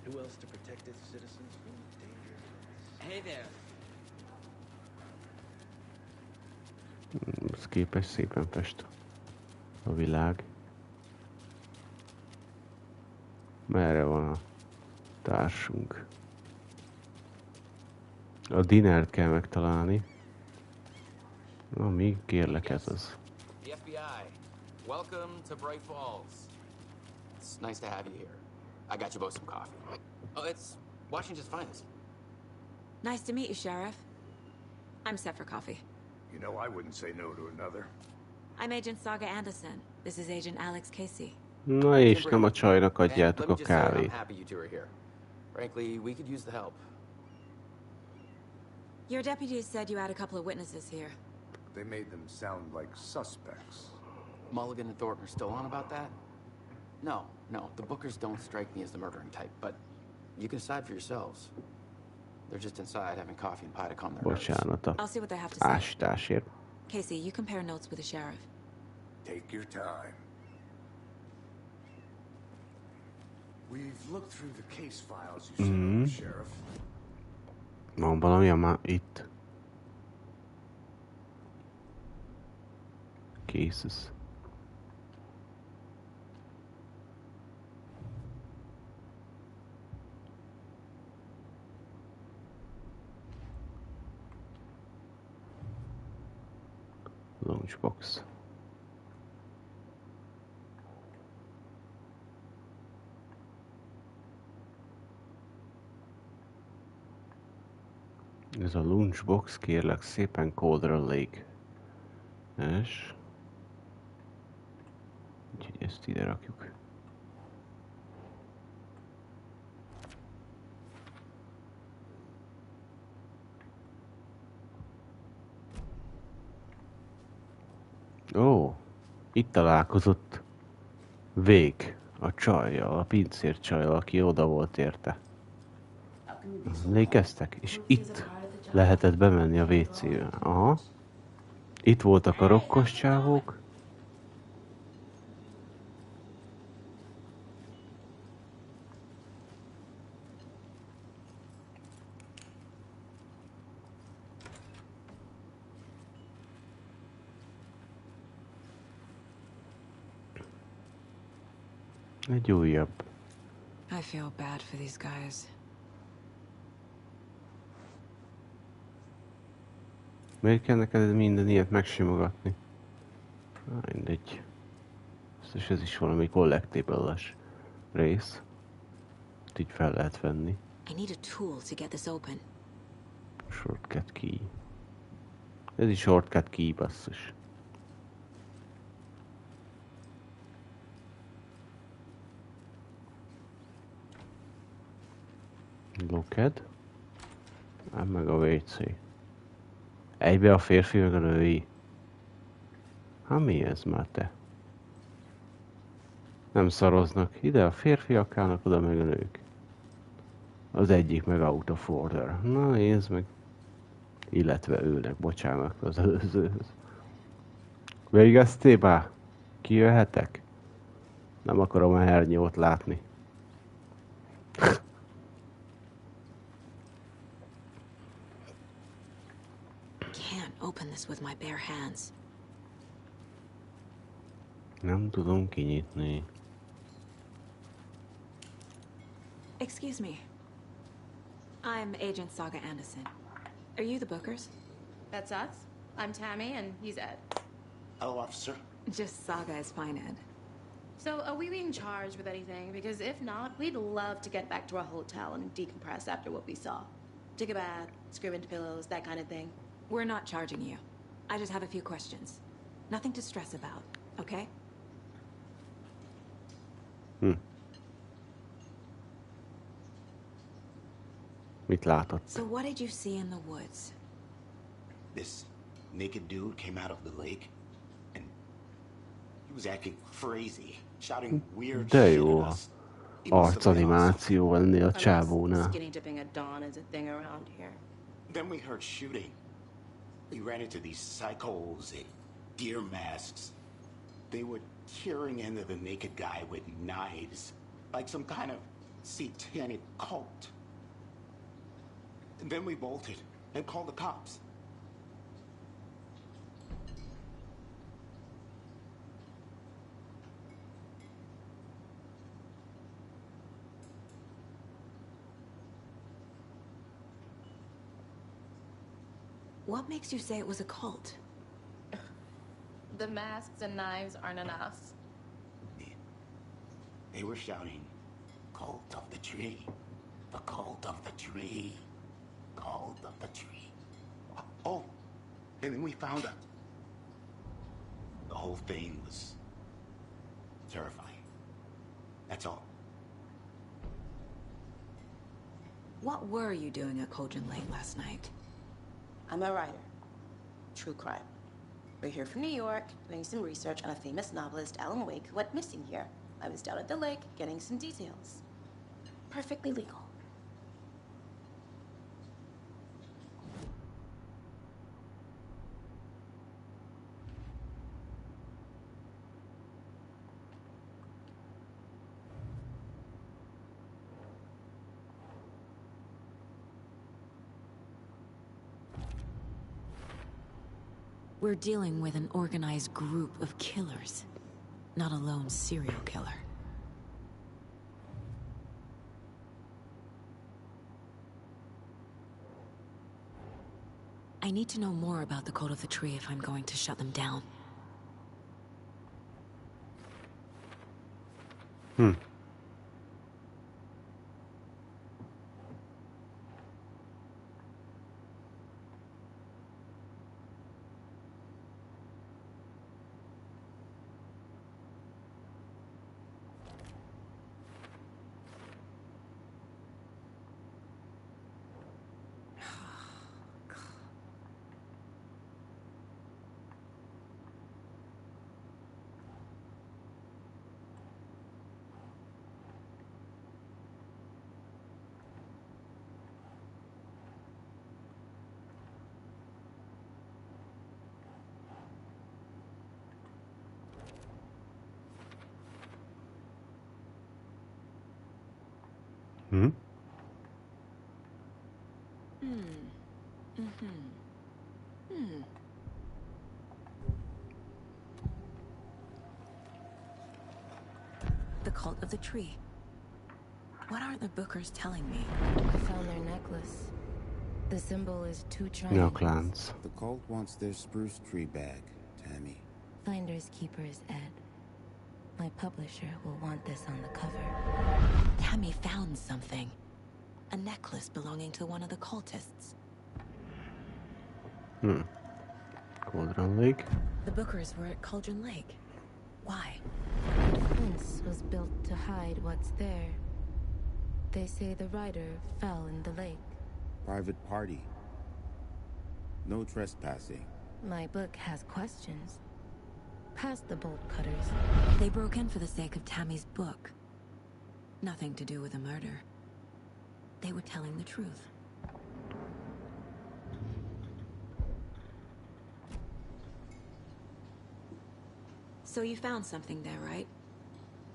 Who else to protect its citizens from danger? Hey there. Ez képes szépen fest a világ. Merre van a társunk? A dinert kell megtalálni. Na mi? Kérlek, ez az. The FBI. Welcome to Bright Falls. It's nice to have you here. I got you both some coffee. Oh, it's Washington's finest. Nice to meet you, Sheriff. I'm set for coffee. You know, I wouldn't say no to another. I'm Agent Saga Anderson. This is Agent Alex Casey. Na és nem a csajnak And adjátok let a me just say I'm kávét. happy you two are here. Frankly, we could use the help. Your deputies said you had a couple of witnesses here. They made them sound like suspects. Mulligan and Thornton are still on about that? No, the Bookers don't strike me as the murdering type, but you can decide for yourselves. They're just inside having coffee and pie to calm their nerves. Bocsánat a I'll see what they have to say. ásításért. Casey, you compare notes with the sheriff. Take your time. We've looked through the case files you sent, Sheriff. Van valami már itt. Cases. Launchbox. Ez a lunchbox, kérlek szépen, Calder Lake. És... úgyhogy ezt ide rakjuk. Ó, itt találkozott Vég a csajjal, a pincér csajjal, aki oda volt érte. Emlékeztek? És itt lehetett bemenni a WC-be. Aha. Itt voltak a rokkos csávók. Egy újabb. I feel bad for these guys. Miért kell neked minden ilyet megsimogatni? Mindegy. Biztos ez is valami collectible-es rész. Itt így fel lehet venni. I need a tool to get this open. Shortcut key. Ez is shortcut key, basszus. Locked. Meg a WC. Egybe a férfi meg a női. Hát mi ez már te? Nem szaroznak. Ide a férfiak állnak, oda meg a nők. Az egyik meg out of order. Na nézd meg. Illetve őnek, bocsánat, az előzőhöz. Végeztél már? Kijöhetek? Nem akarom a hernyót látni. Can't open this with my bare hands. Nem tudom kinyitni. Excuse me. I'm Agent Saga Anderson. Are you the Bookers? That's us. I'm Tammy, and he's Ed. Hello, officer. Just Saga is fine, Ed. So, are we being charged with anything? Because if not, we'd love to get back to our hotel and decompress after what we saw. Take a bath, scream into pillows, that kind of thing. We're not charging you. I just have a few questions. Nothing to stress about, okay? Mit látott? So what did you see in the woods? This naked dude came out of the lake, and he was acting crazy, shouting weird De shit jó at us. He must have been arcanimáció ennél a csávónál. Skinny dipping at dawn is a thing around here. Then we heard shooting. We ran into these psychos in deer masks. They were tearing into the naked guy with knives, like some kind of satanic cult. And then we bolted and called the cops. What makes you say it was a cult? The masks and knives aren't enough. They were shouting, "Cult of the tree, the cult of the tree, cult of the tree." Oh, and then we found out. The whole thing was terrifying. That's all. What were you doing at Cauldron Lake last night? I'm a writer. True crime. We're here from New York, doing some research on a famous novelist, Alan Wake, who went missing here. I was down at the lake, getting some details. Perfectly legal. We're dealing with an organized group of killers, not a lone serial killer. I need to know more about the Cult of the Tree if I'm going to shut them down. The Cult of the Tree. What are the Bookers telling me? I found their necklace. The symbol is two No triangles. clans. The cult wants their spruce tree back, Tammy. Finders keepers, Ed. My publisher will want this on the cover. Tammy found something. A necklace belonging to one of the cultists. Cauldron Lake. The Bookers were at Cauldron Lake. Why? The fence was built to hide what's there. They say the rider fell in the lake. Private party. No trespassing. My book has questions. Past the bolt cutters. They broke in for the sake of Tammy's book. Nothing to do with the murder. they were telling the truth. So you found something there, right?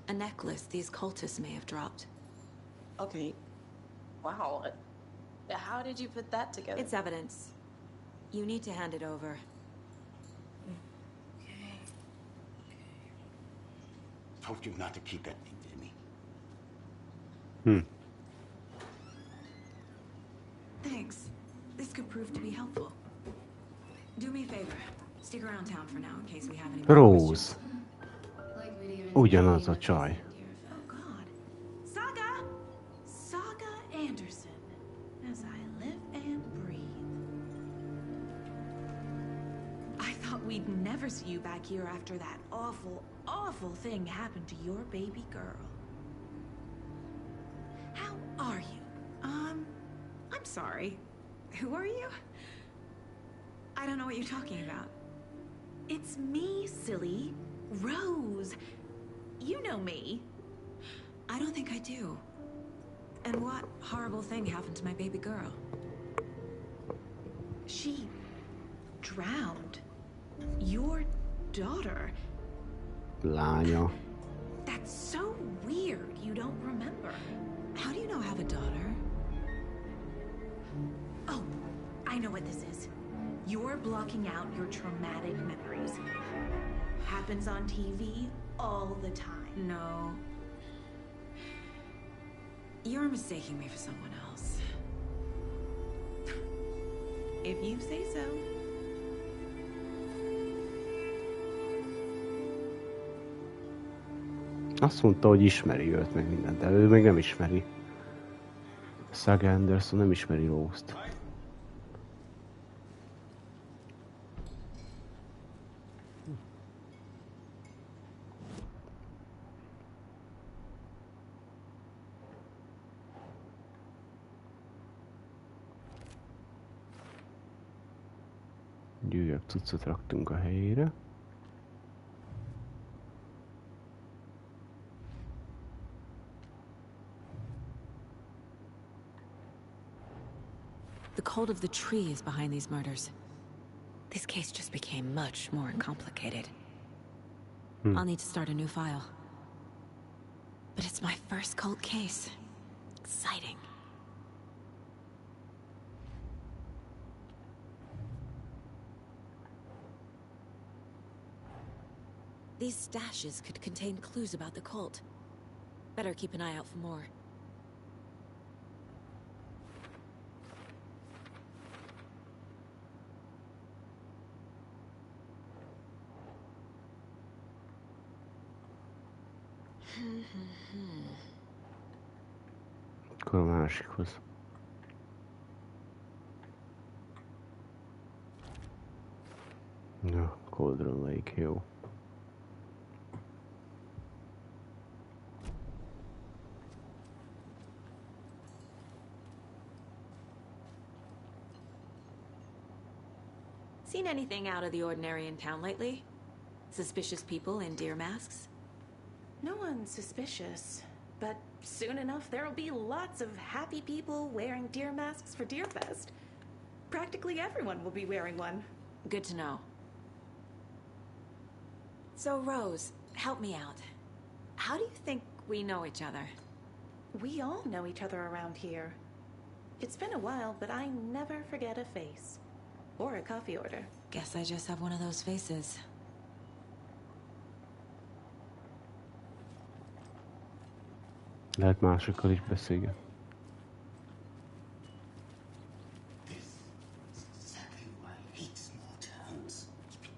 A necklace these cultists may have dropped. Okay. Wow. How did you put that together? It's evidence. You need to hand it over. Told you not to keep that thing to me. Thanks. This could prove to be helpful. Do me a favor. Stick around town for now in case we have any more Rose. questions. Ugyanaz a csaj. Oh, God. Saga Anderson. As I live and breathe. I thought we'd never see you back here after that awful, awful thing happened to your baby girl. How are you? I'm sorry. Who are you? I don't know what you're talking about. It's me, silly. Rose. You know me. I don't think I do. And what horrible thing happened to my baby girl? She drowned. Your daughter. Lánya. That's so weird you don't remember. How do you know I have a daughter? Oh, I know what this is. You're blocking out your traumatic memories. Happens on TV all the time. No. You're mistaking me for someone else. If you say so. Azt mondta, hogy ismeri őt meg mindent, de ő még nem ismeri. Saga Anderson nem ismeri Rose-t. Gyűjjebb cuccot raktunk a helyére. The cult of the tree is behind these murders. This case just became much more complicated. I'll need to start a new file. But it's my first cult case. Exciting. These stashes could contain clues about the cult. Better keep an eye out for more. Akkor a másikhoz. Na, Cauldron Lake, jó. Seen anything out of the ordinary in town lately? Suspicious people in deer masks? No one's suspicious. But soon enough, there'll be lots of happy people wearing deer masks for Deerfest. Practically everyone will be wearing one. Good to know. So, Rose, help me out. How do you think we know each other? We all know each other around here. It's been a while, but I never forget a face. Or a coffee order. Guess I just have one of those faces. Lehet másokkal is beszélget.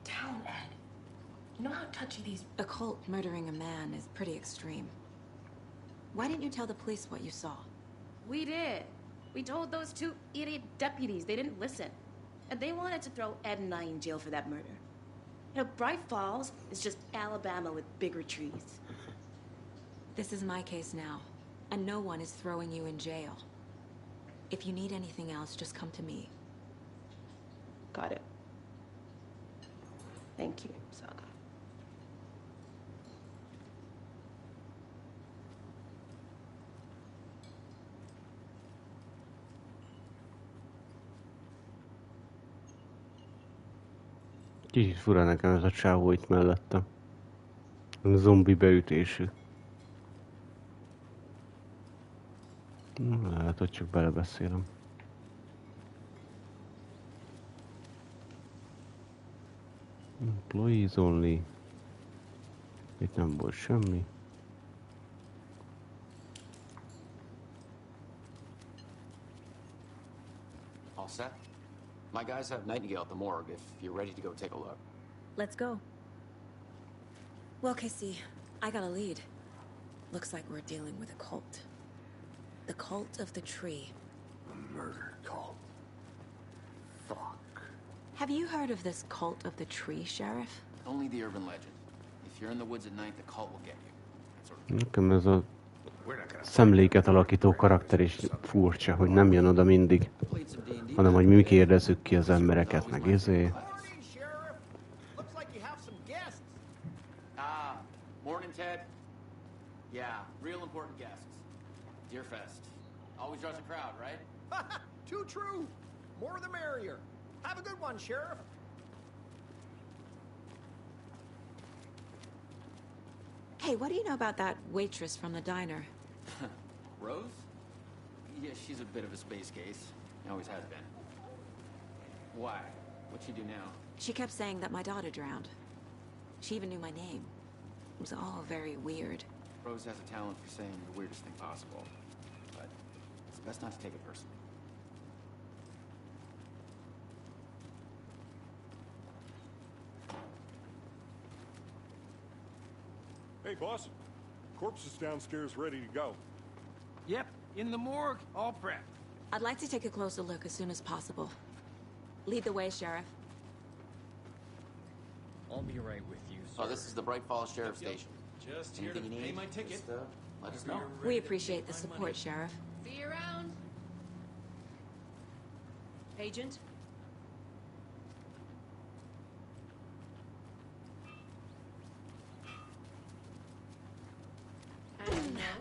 Down, Ed. You know how touchy these... A cult murdering a man is pretty extreme. Why didn't you tell the police what you saw? We did. We told those two idiot deputies. They didn't listen. And they wanted to throw Ed and I in jail for that murder. You know, Bright Falls is just Alabama with bigger trees. This is my case now, and no one is throwing you in jail. If you need anything else, just come to me. Got it. Thank you, Saga. Kicsit fura nekem ez a csávó itt mellettem. Zombi beütésű. Lehet, hogy csak belebeszélem. Employees only. Itt nem volt semmi. All set? My guys have Nightingale at the morgue if you're ready to go take a look. Let's go. Well, Casey, I got a lead. Looks like we're dealing with a cult. The cult of the tree. A murder cult. Fuck. Have you heard of this cult of the tree, Sheriff? Only the urban legend. If you're in the woods at night, the cult will get you. That sort of Nekem ez a szemléket alakító karakter is furcsa, hogy nem jön oda mindig, hanem hogy mi kérdezzük ki az embereket, meg izé. Morning, Ted. Yeah, real important guests. Deerfest. Always draws a crowd, right? Too true. More the merrier. Have a good one, Sheriff. Hey, what do you know about that waitress from the diner? Rose? Yeah, she's a bit of a space case. Always has been. Why? What'd she do now? She kept saying that my daughter drowned. She even knew my name. It was all very weird. Rose has a talent for saying the weirdest thing possible. But it's best not to take it personally. Hey, boss. Corpse is downstairs ready to go. Yep, in the morgue, all prepped. I'd like to take a closer look as soon as possible. Lead the way, Sheriff. I'll be right with you, sir. Oh, this is the Bright Falls Sheriff Station. Just here to Anything you pay need, my ticket. just, let us know. We appreciate the support, Sheriff. See you around. Agent? As you know,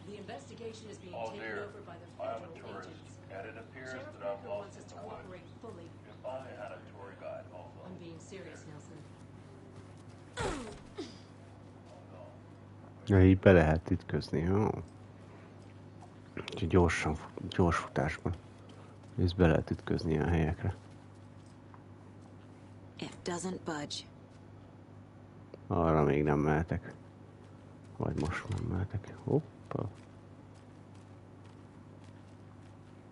the investigation is being taken over by the federal agents. And it appears Sheriff that I'm Baker lost wants us in to the woods. cooperate fully. If I had a tour guide, although. I'm being serious, Nelson. Ja, így be lehet ütközni, jó? Úgyhogy gyors futásban. És be lehet ütközni ilyen helyekre. It doesn't budge. Arra még nem mehetek. Vagy most nem mehetek. Hoppa.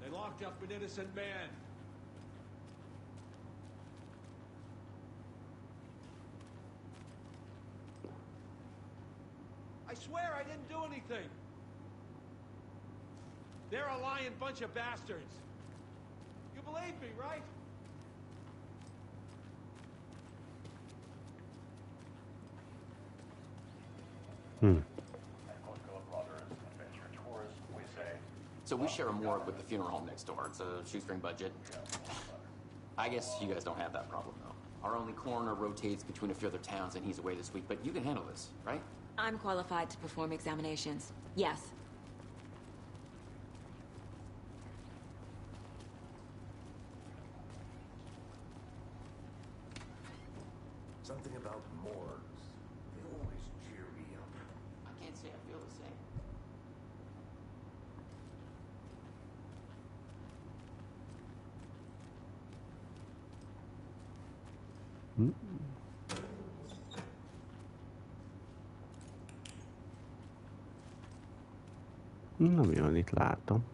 They locked up an innocent man. I swear I didn't do anything. They're a lying bunch of bastards. You believe me, right? So we share a morgue with the funeral home next door. It's a shoestring budget. I guess you guys don't have that problem, though. Our only coroner rotates between a few other towns, and he's away this week. But you can handle this, right? I'm qualified to perform examinations. Yes. Something about morgues. They always cheer me up. I can't say I feel the same. Nem jön, itt látom.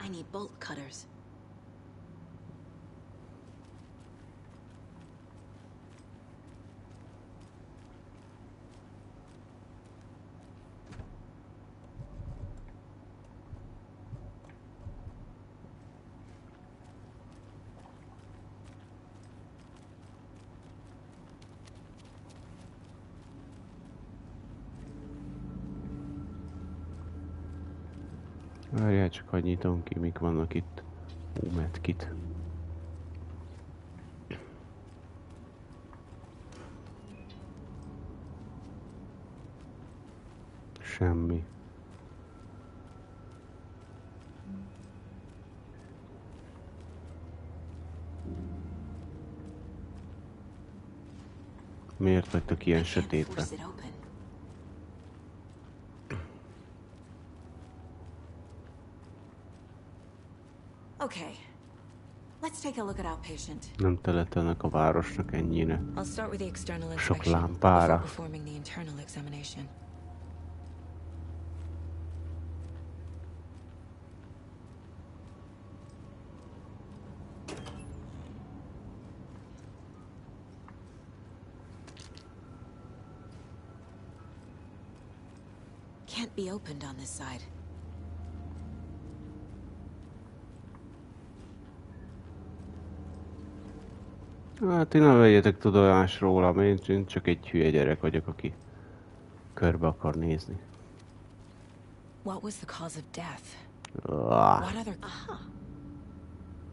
I need bolt cutters. Várjál, csak hogy nyitom ki, mik vannak itt. Medkit. Semmi. Miért vagytok ilyen sötétben? Okay. Let's take a look at outpatient. Nem teletelnek a városnak ennyire. I'll start with the external Sok inspection lámpára. before performing the internal examination. Can't be opened on this side. Hát ti nem vegyetek tudomást rólam, én csak egy hülye gyerek vagyok, aki körbe akar nézni. What was the cause of death? Ah. What other... Aha.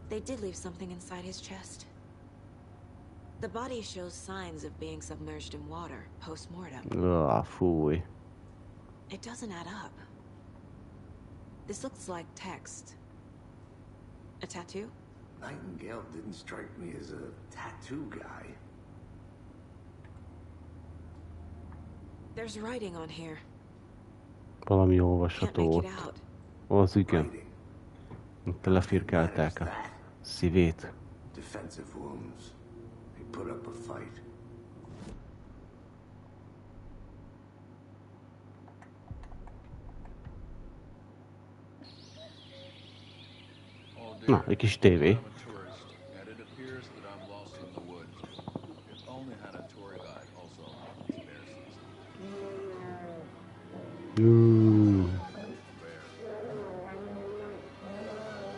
They did leave something inside his chest. The body shows signs of being submerged in water post-mortem. Ah, fúj. It doesn't add up. This looks like text. A tattoo? Nightingale didn't strike me as a tattoo guy. There's writing on here. Valami olvasható ott. Az igen. Itt lefirkálták a szívét. Defensive wounds. He put up a fight. Na, egy kis tévé.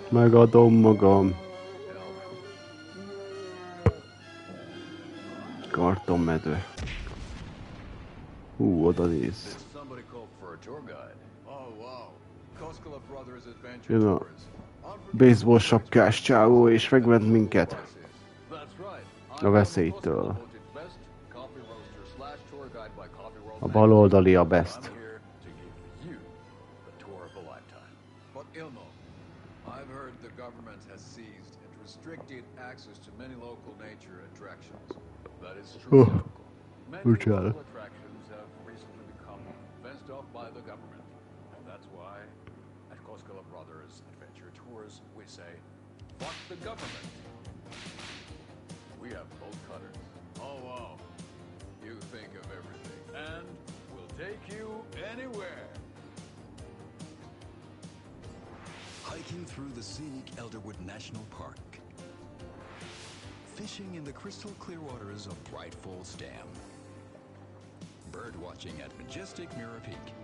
Megadom magam. Kartonmedve. Oda néz. Jön a baseball sapkás csávó és megment minket. A veszélytől. A baloldali a best. Access to many local nature attractions. That is true. Many local attractions have recently become fenced off by the government. And that's why at Koskela Brothers Adventure Tours we say, fuck the government. We have bolt cutters. Oh wow. You think of everything. And we'll take you anywhere. Hiking through the scenic Elderwood National Park. Fishing in the crystal clear waters of Bright Falls Dam. Bird watching at majestic Mirror Peak.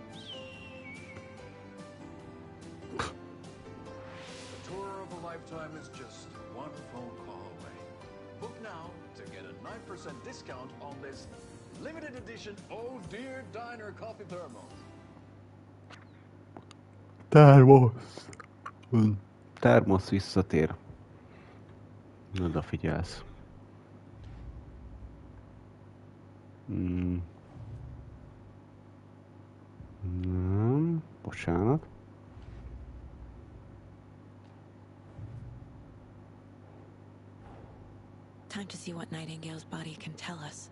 The tour of a lifetime is just one phone call away. Book now to get a 9% discount on this limited edition Oh Dear Diner coffee thermos. Termosz. Termosz visszatér. Odafigyelsz. Nem, bocsánat. Time to see what Nightingale's body can tell us.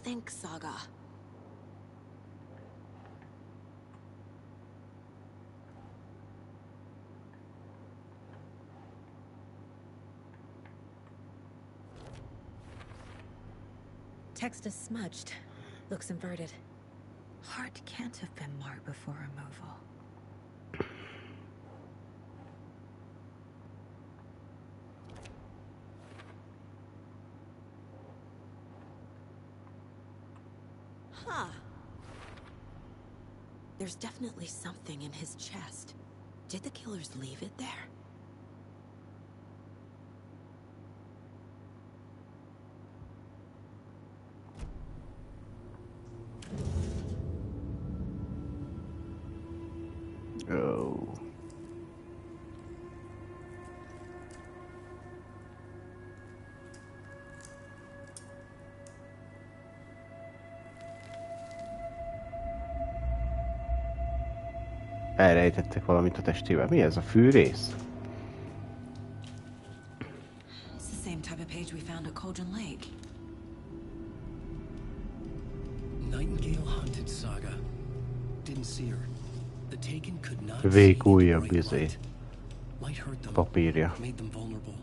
Think, Saga. Text is smudged. Looks inverted. Heart can't have been marked before removal. Huh. There's definitely something in his chest. Did the killers leave it there? elrejtettek valamit a testével. Mi ez a fűrész? It's the same type of page we found at Cauldron Lake. Nightingale hunted Saga. Didn't see her. The Taken could not see Végig into újabb bright light. izé. Light hurt them. Papírja. Made them vulnerable.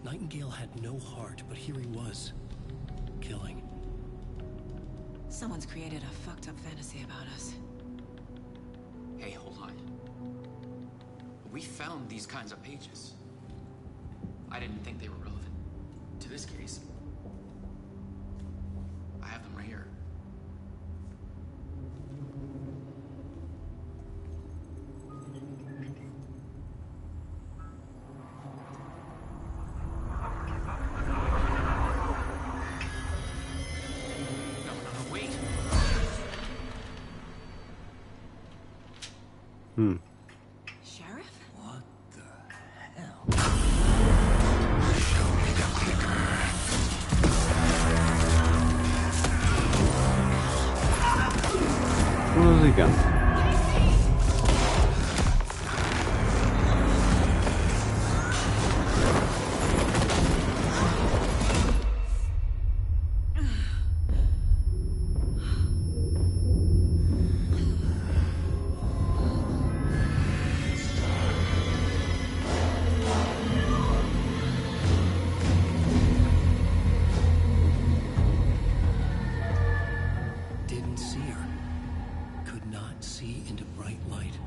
Nightingale had no heart, but here he was, killing. Someone's created a fucked up fantasy about us. Hey, hold on. We found these kinds of pages. I didn't think they were relevant to this case. I have them right here. No, wait. Sheriff? What the hell? Az igen. Didn't see her. Could not see into bright light.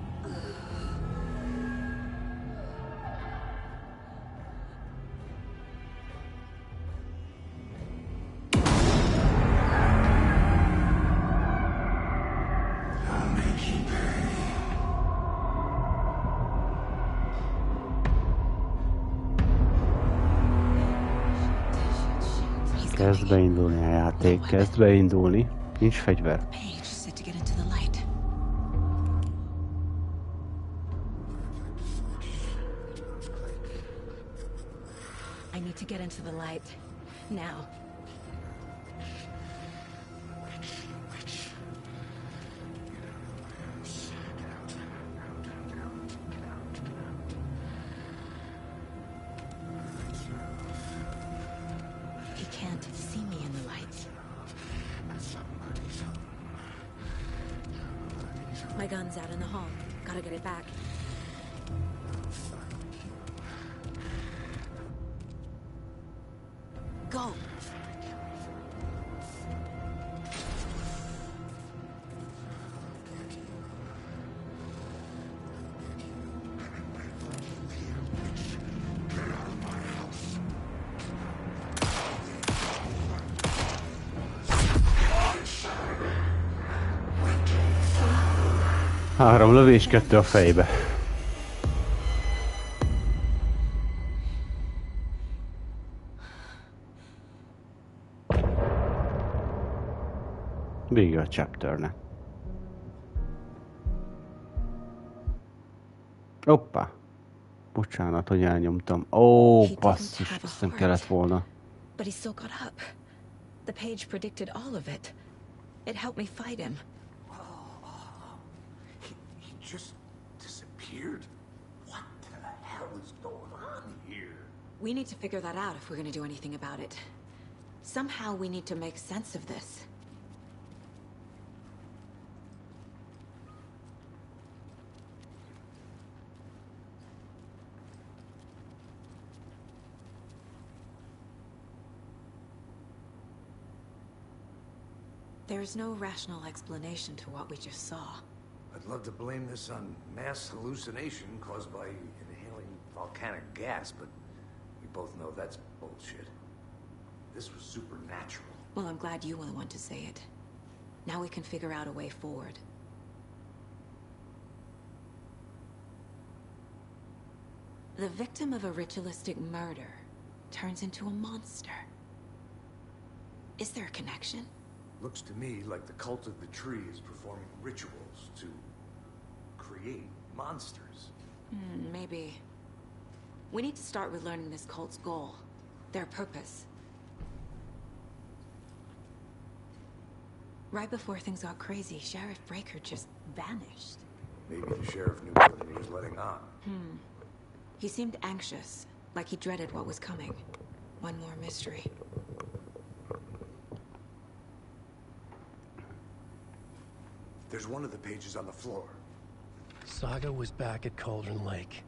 Kezd beindulni a játék, kezd beindulni. Nincs fegyver. Page said to get into the light. I need to get into the light. Now. He can't see me in the light. My gun's out in the hall. Gotta get it back. Go! Három lövés, 2 a fejbe. Vége a chapternek. Hoppá. Bocsánat, hogy elnyomtam. Ó, basszus, azt nem kellett volna. But he still got up. The page predicted all of it. It helped me fight him. He just disappeared? What the hell is going on here? We need to figure that out if we're gonna do anything about it. Somehow we need to make sense of this. There's no rational explanation to what we just saw. I'd love to blame this on mass hallucination caused by inhaling volcanic gas, but we both know that's bullshit. This was supernatural. Well, I'm glad you were the one to say it. Now we can figure out a way forward. The victim of a ritualistic murder turns into a monster. Is there a connection? Looks to me like the cult of the tree is performing rituals to create monsters. Maybe. We need to start with learning this cult's goal, their purpose. Right before things got crazy, Sheriff Breaker just vanished. Maybe the sheriff knew more than he was letting on. He seemed anxious, like he dreaded what was coming. One more mystery. There's one of the pages on the floor. Saga was back at Cauldron Lake.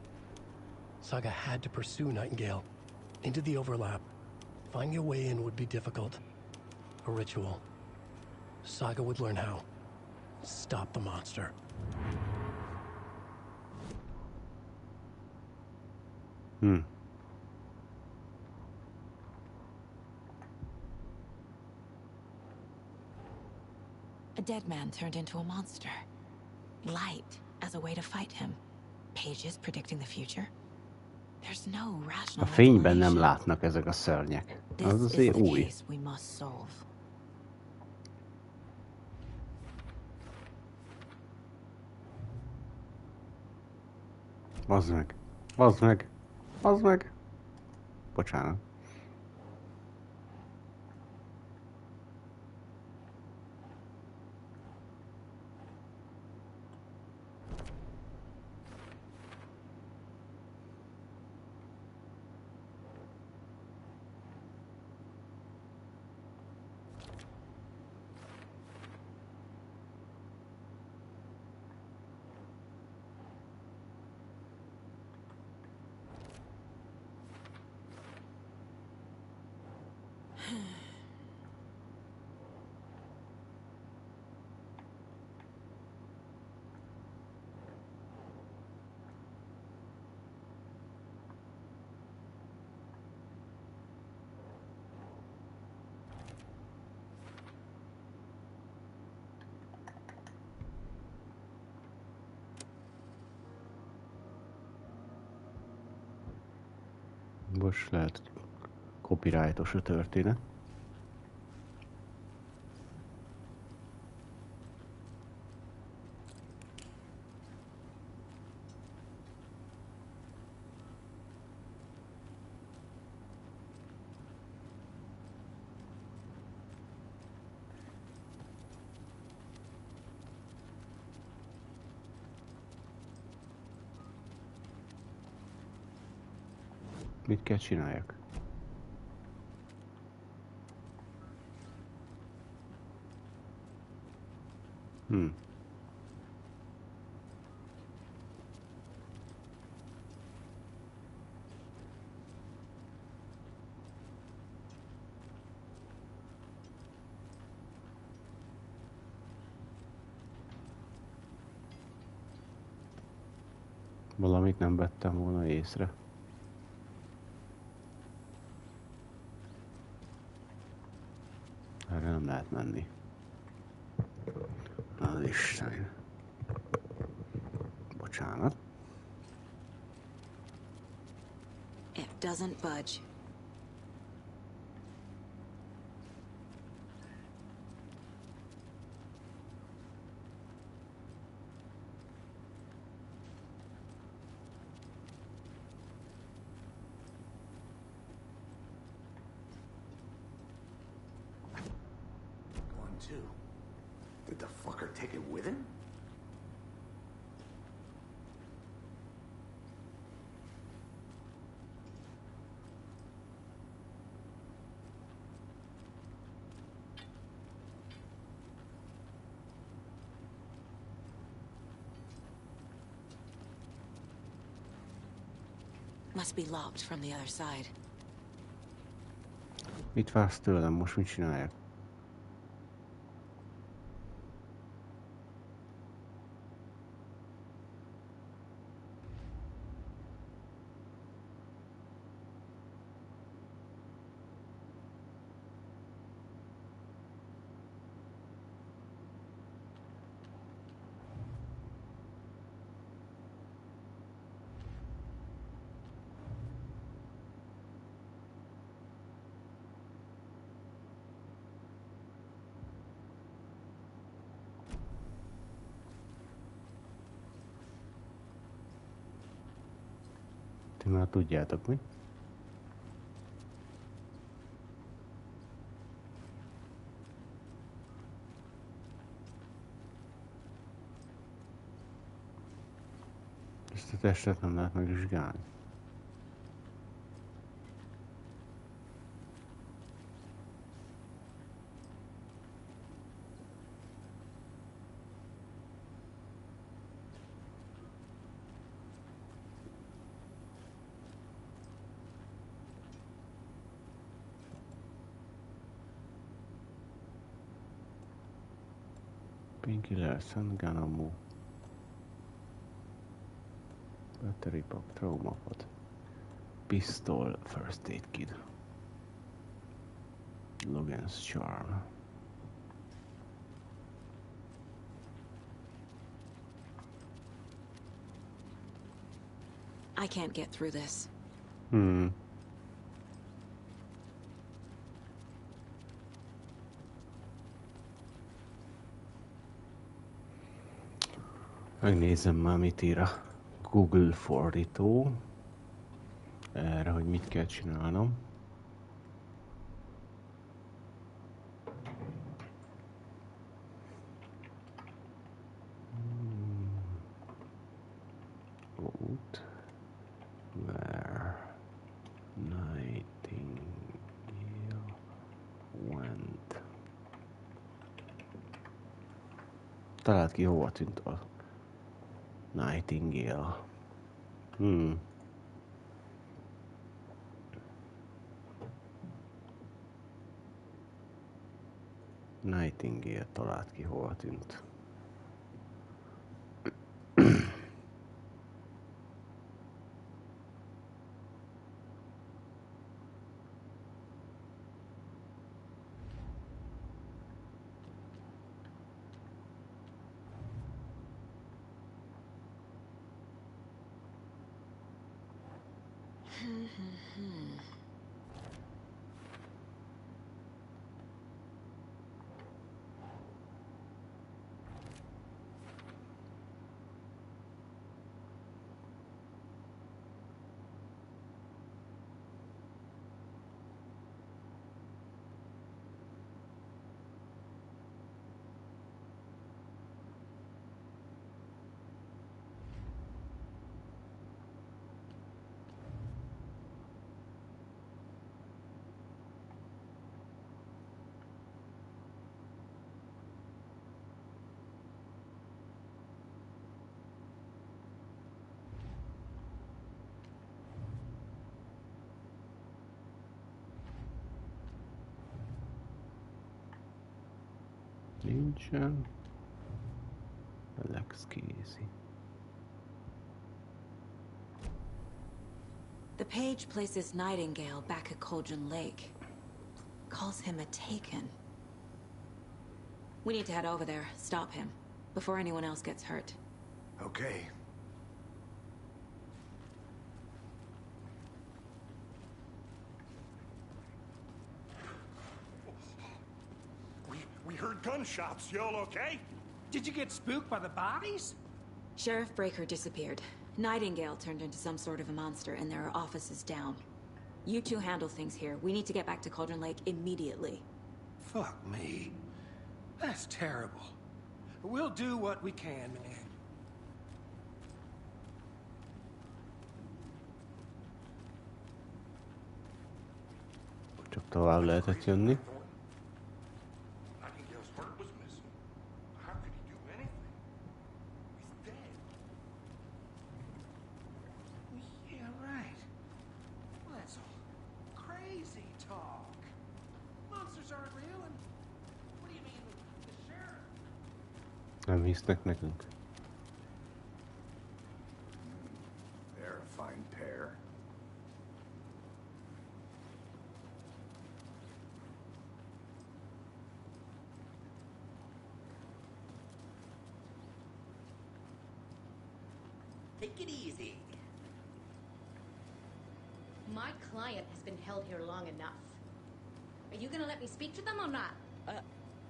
Saga had to pursue Nightingale. Into the overlap. Finding a way in would be difficult. A ritual. Saga would learn how. Stop the monster. A dead man turned into a monster. Light as a way to fight him. Pages predicting the future. There's no A rational fényben nem explanation. látnak ezek a szörnyek. Az This is azért the új. case we must solve. Bazd meg. Bazd meg. Bazd meg. Bocsánat. Most lehet copyrightos a történet. Mit kell csináljak? Valamit nem vettem volna észre. Erre nem lehet menni. Az Isten. Bocsánat. It doesn't budge. Did the fucker take it with him? Must be locked from the other side. Mit vársz tőlem? Most mit csináljak? Ti már tudjátok, mi? Ezt a testet nem lehet megvizsgálni. Painkillers and gun ammo. Battery pack, trauma pod. Pistol, first aid kit. Logan's charm. I can't get through this. Megnézem már, mit ír a Google fordító. Erre, hogy mit kell csinálnom. Out where Nightingale went. Találd ki, hova tűnt a Nightingale. Nightingale talált ki, hova tűnt. Nincsen. Alex Casey. The page places Nightingale back at Cauldron Lake. Calls him a Taken. We need to head over there, stop him, before anyone else gets hurt. Okay. We heard gunshots. Y'all okay? Did you get spooked by the bodies? Sheriff Breaker disappeared. Nightingale turned into some sort of a monster, and there are offices down. You two handle things here. We need to get back to Cauldron Lake immediately. Fuck me. That's terrible. We'll do what we can, man. Csak tovább lehetett jönni. Nightingale's heart was missing. How could he do anything? He's dead. Yeah, right. Well, that's all crazy talk. Monsters aren't real, and what do you mean the sheriff? Nem hisznek nekünk. They're a fine pair. Take it easy. My client has been held here long enough. Are you gonna let me speak to them or not?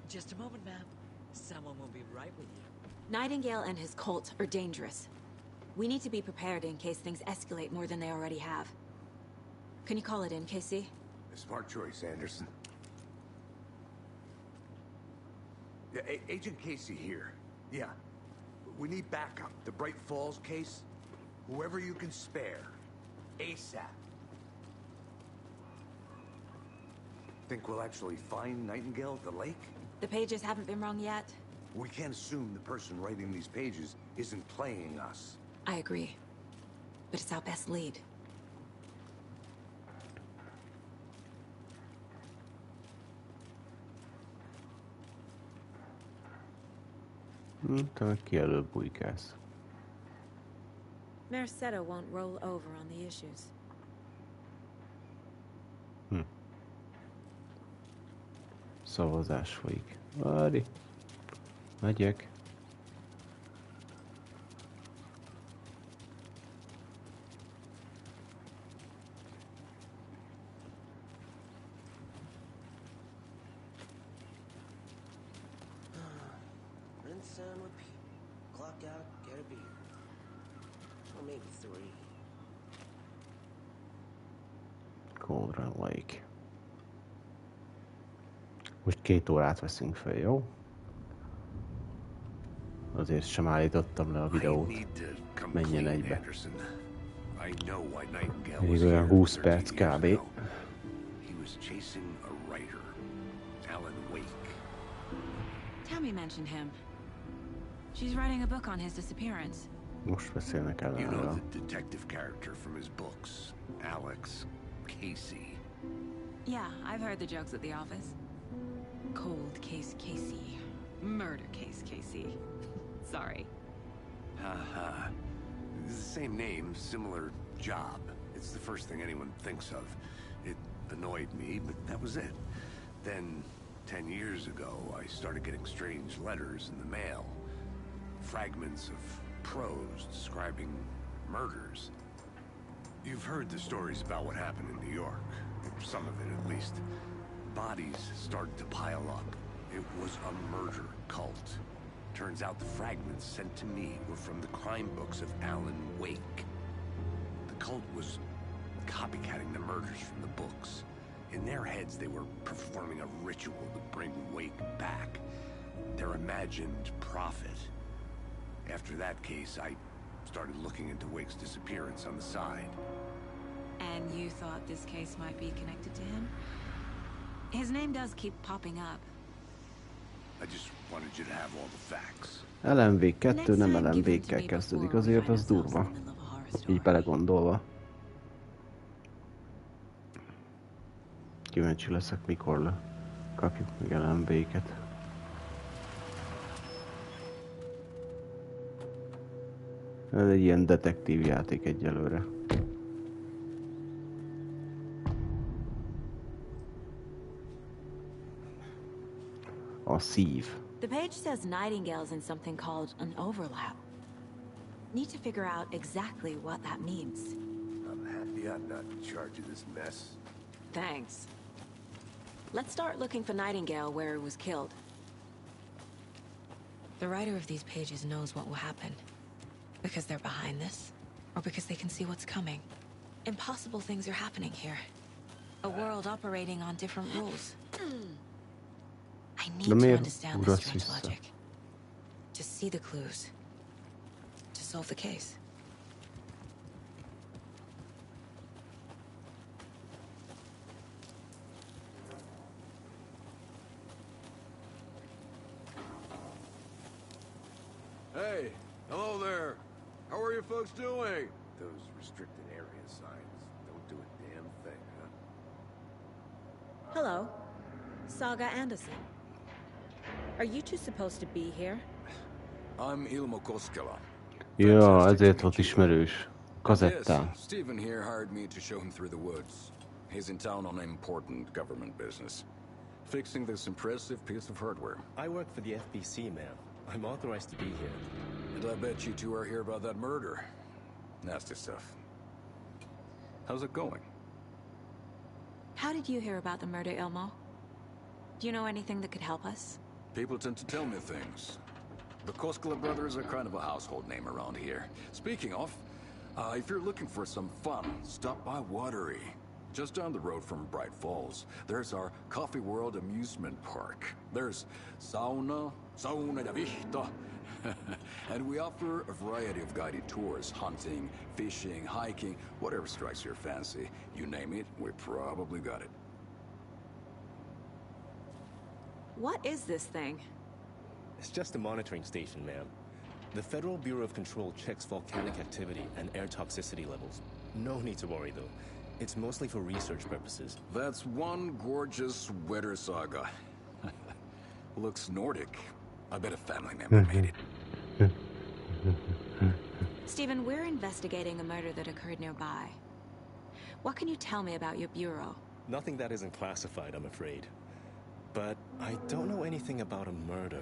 Just a moment, ma'am. Someone will be right with you. Nightingale and his cult are dangerous. We need to be prepared in case things escalate more than they already have. Can you call it in, Casey? A smart choice, Anderson. Yeah, Agent Casey here. Yeah. We need backup. The Bright Falls case? Whoever you can spare. ASAP. Think we'll actually find Nightingale at the lake? The pages haven't been wrong yet. We can't assume the person writing these pages isn't playing us. I agree. But it's our best lead. Te meg ki előbb bujkálsz. Mercado won't roll over on the issues. Szavazás folyik. Várj. Megyek. Rinse and repeat. Clock out, get a beer. Or maybe 3. Cauldron Lake. Most 2 órát veszünk fel, jó? Azért sem állítottam le a videót. Menjen egybe. Még olyan 20 perc kb. He was chasing a writer, Alan Wake. Tammy mentioned him. She's writing a book on his disappearance. Most beszélnek You know ellenről. the detective character from his books, Alex Casey. Yeah, I've heard the jokes at the office. Cold case Casey. Murder case Casey. Sorry. Haha. It's the same name, similar job. It's the first thing anyone thinks of. It annoyed me, but that was it. Then, 10 years ago, I started getting strange letters in the mail. Fragments of prose describing murders. You've heard the stories about what happened in New York. Some of it, at least. Bodies started to pile up. It was a murder cult. Turns out the fragments sent to me were from the crime books of Alan Wake. The cult was copycatting the murders from the books. In their heads, they were performing a ritual to bring Wake back. Their imagined prophet. After that case, I started looking into Wake's disappearance on the side. And you thought this case might be connected to him? His name does keep popping up. I just wanted you to have all the facts. LMV 2 nem LMV-kkel kezdődik, azért az durva. Így belegondolva. Kíváncsi leszek, mikor kapjuk meg LMV-ket. Ez egy ilyen detektív játék egyelőre. A szív. The page says Nightingale's in something called an overlap. Need to figure out exactly what that means. I'm happy I'm not in charge of this mess. Thanks. Let's start looking for Nightingale where he was killed. The writer of these pages knows what will happen. Because they're behind this, or because they can see what's coming. Impossible things are happening here. A world operating on different rules. I need to understand this strange logic. To see the clues. To solve the case. Hey, hello there. How are you folks doing? Those restricted area signs don't do a damn thing, huh? Hello. Saga Anderson. Are you two supposed to be here? I'm Ilmo Koskela. Ja, ezért volt ismerős. Kazettán. Yes, Stephen here hired me to show him through the woods. He's in town on important government business. Fixing this impressive piece of hardware. I work for the FBC, ma'am. I'm authorized to be here. And I bet you two are here about that murder. Nasty stuff. How's it going? How did you hear about the murder, Ilmo? Do you know anything that could help us? People tend to tell me things. The Koskela brothers are kind of a household name around here. Speaking of, if you're looking for some fun, stop by Watery. Just down the road from Bright Falls, there's our Coffee World amusement park. There's sauna de vista. And we offer a variety of guided tours, hunting, fishing, hiking, whatever strikes your fancy. You name it, we probably got it. What is this thing? It's just a monitoring station, ma'am. The Federal Bureau of Control checks volcanic activity and air toxicity levels. No need to worry, though. It's mostly for research purposes. That's one gorgeous weather saga. Looks Nordic. I bet a family member made it. Stephen, we're investigating a murder that occurred nearby. What can you tell me about your bureau? Nothing that isn't classified, I'm afraid. But I don't know anything about a murder.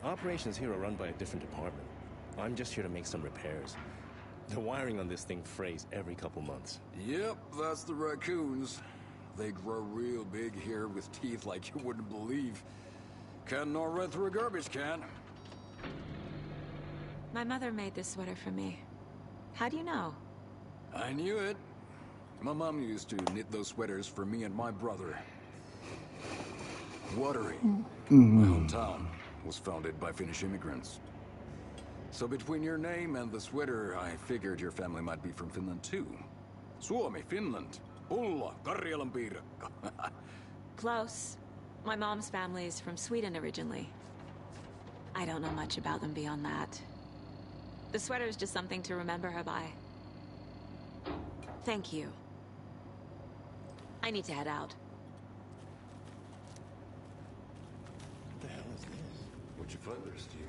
Operations here are run by a different department. I'm just here to make some repairs. The wiring on this thing frays every couple months. Yep, that's the raccoons. They grow real big here with teeth like you wouldn't believe. Can't gnaw right through a garbage can. My mother made this sweater for me. How do you know? I knew it. My mom used to knit those sweaters for me and my brother. Watery, my hometown, was founded by Finnish immigrants. So between your name and the sweater, I figured your family might be from Finland too. Suomi, Finland. Ulla, Karjalan piirakka. Close. My mom's family is from Sweden originally. I don't know much about them beyond that. The sweater is just something to remember her by. Thank you. I need to head out. What the hell is this? What'd you find there, Steven?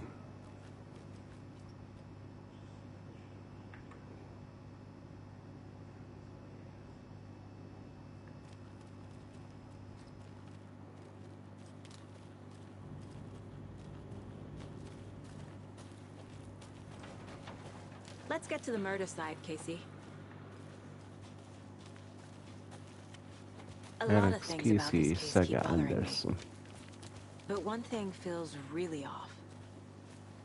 Let's get to the murder side, Casey. A lot of things about this case keep bothering me. But one thing feels really off.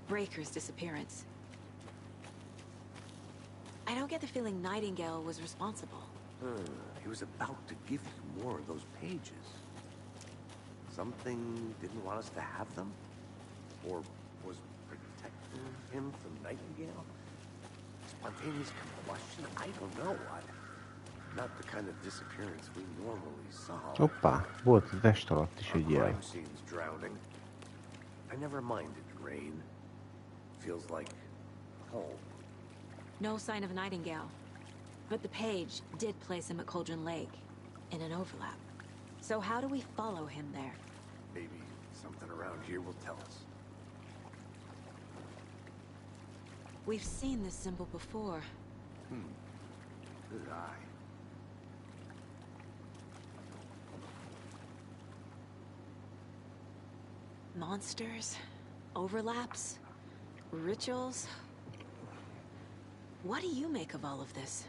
Breaker's disappearance. I don't get the feeling Nightingale was responsible. He was about to give you more of those pages. Something didn't want us to have them? Or was protecting him from Nightingale? Spontaneous combustion? I don't know. Not the kind of disappearance we normally saw. Hoppá, volt a test alatt is egy jel. Crime scene's drowning. I never minded rain. Feels like home. No sign of Nightingale. But the page did place him at Cauldron Lake, in an overlap. So how do we follow him there? Maybe something around here will tell us. We've seen this symbol before. Good eye. Monsters, overlaps, rituals. What do you make of all of this?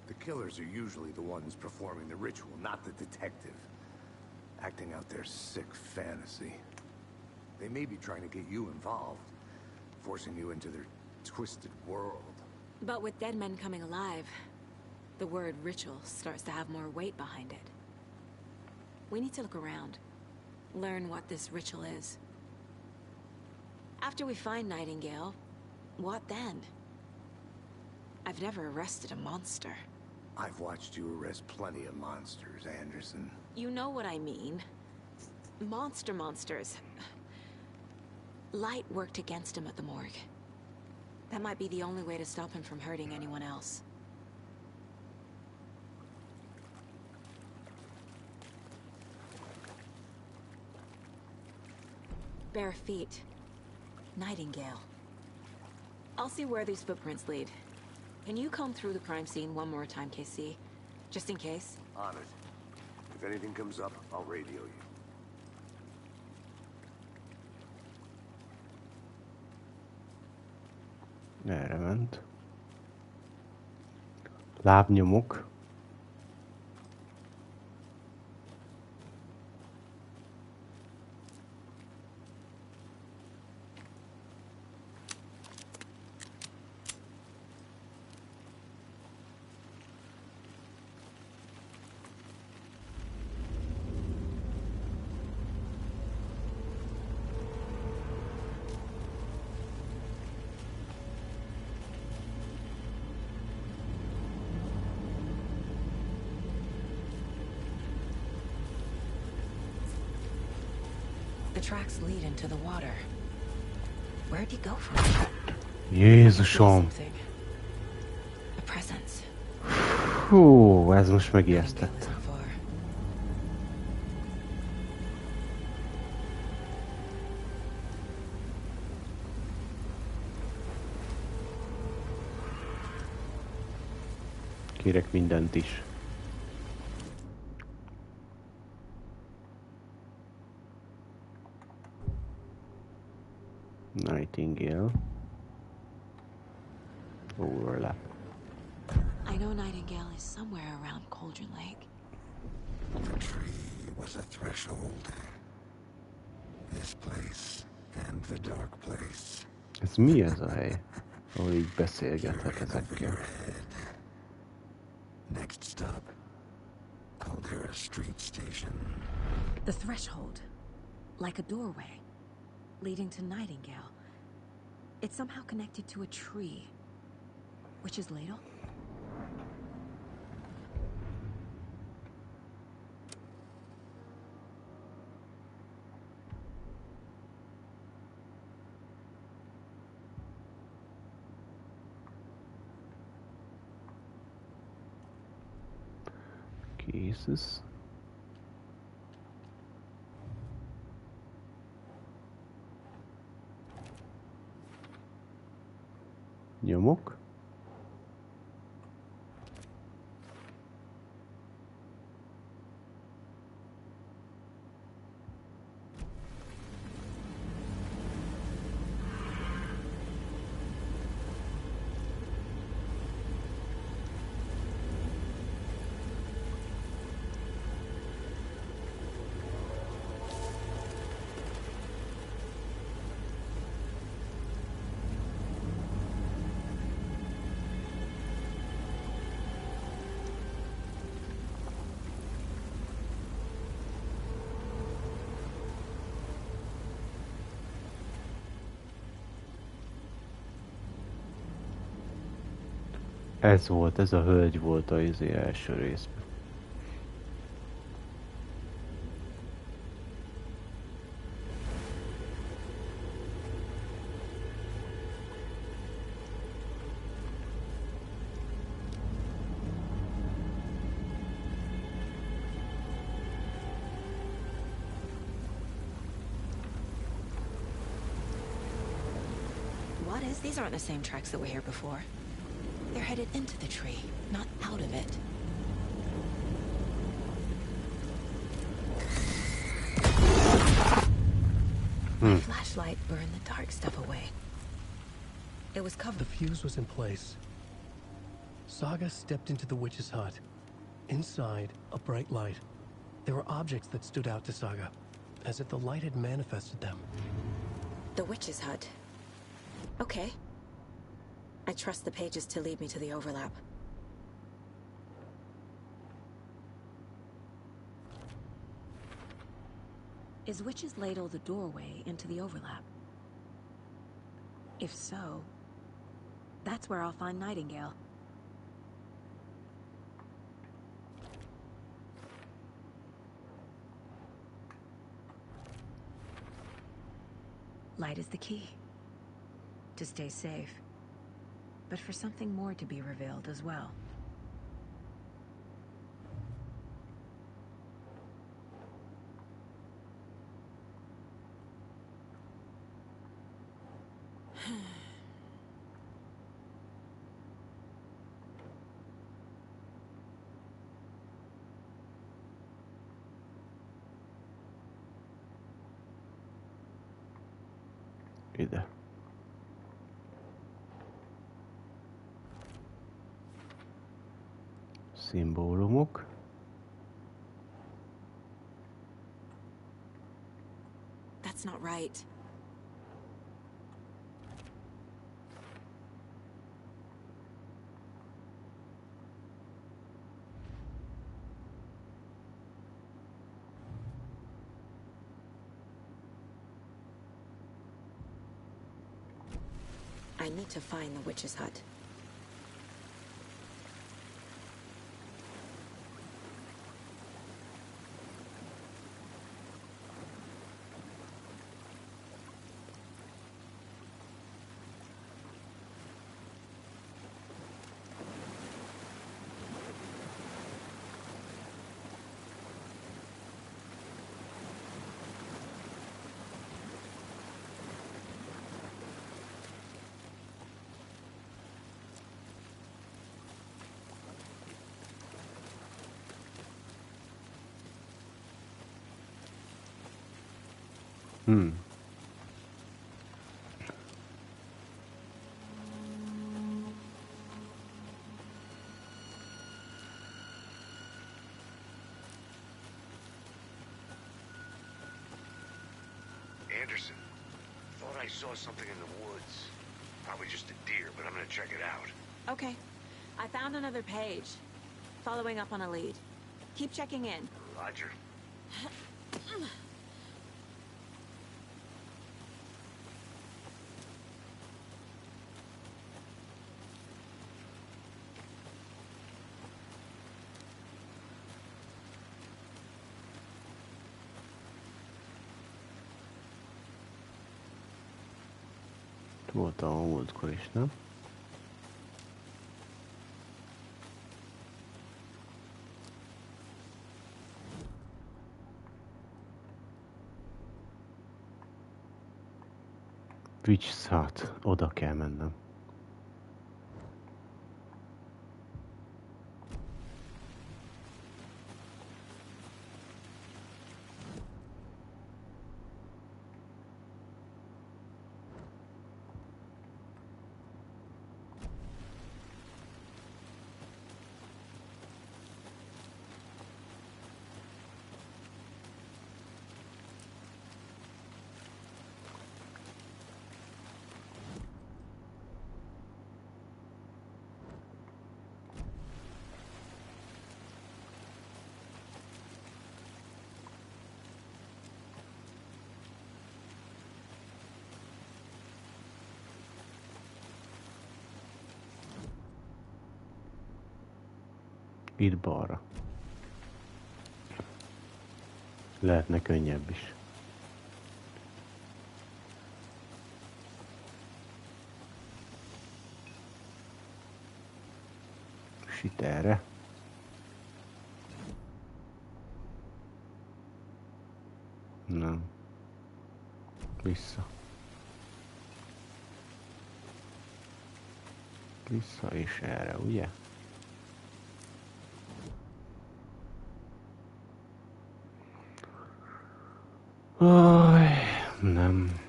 The killers are usually the ones performing the ritual, not the detective. Acting out their sick fantasy. They may be trying to get you involved, forcing you into their twisted world. But with dead men coming alive, the word ritual starts to have more weight behind it. We need to look around. Learn what this ritual is. After we find Nightingale, what then? I've never arrested a monster. I've watched you arrest plenty of monsters, Anderson. You know what I mean. Monsters. Light worked against him at the morgue. That might be the only way to stop him from hurting anyone else. Bare feet. Nightingale. I'll see where these footprints lead. Can you comb through the crime scene one more time, KC? Just in case? On it. If anything comes up, I'll radio you. Erre ment. Lábnyomok. The tracks lead into the water. Where'd he go from there? Jézusom! A presence. Hú, ez most megijesztett. Kérek mindent is. Nightingale. Overlap. I know Nightingale is somewhere around Cauldron Lake. The tree was a threshold. This place and the dark place. Ez mi ez a hely, ahol így beszélgethet ezekkel? Next stop, Caldera Street Station. The threshold, like a doorway, leading to Nightingale. It's somehow connected to a tree. Witch's Ladle? Cases. Nyomok. Ez volt, ez a hölgy volt az első részben. What is? These aren't the same tracks that were here before. They're headed into the tree, not out of it. My flashlight burned the dark stuff away. It was covered. The fuse was in place. Saga stepped into the witch's hut. Inside, a bright light. There were objects that stood out to Saga, as if the light had manifested them. The witch's hut. Okay. I trust the pages to lead me to the overlap. Is Witch's Ladle the doorway into the overlap? If so, that's where I'll find Nightingale. Light is the key. To stay safe. But for something more to be revealed as well. Ide. Szimbólumok. That's not right. I need to find the witch's hut. Anderson, thought I saw something in the woods. Probably just a deer, but I'm gonna check it out. Okay. I found another page. Following up on a lead. Keep checking in. Roger. Voltam a múltkor is, nem? Vicszát, oda kell mennem. Itt balra. Lehetne könnyebb is. És itt erre. Nem. Vissza. Vissza és erre, ugye? Nem,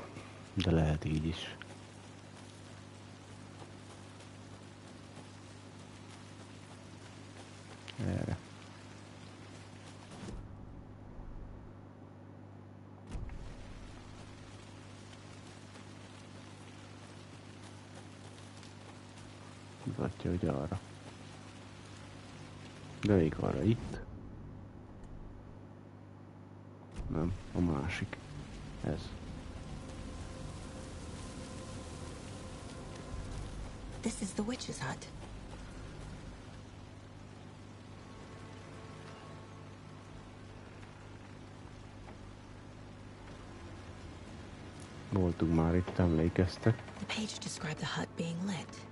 de lehet így is. Erre. Mutatja, hogy arra. De még arra itt. Nem, a másik. Ez. This is the witch's hut. Voltunk már itt, emlékeztek. The page described the hut being lit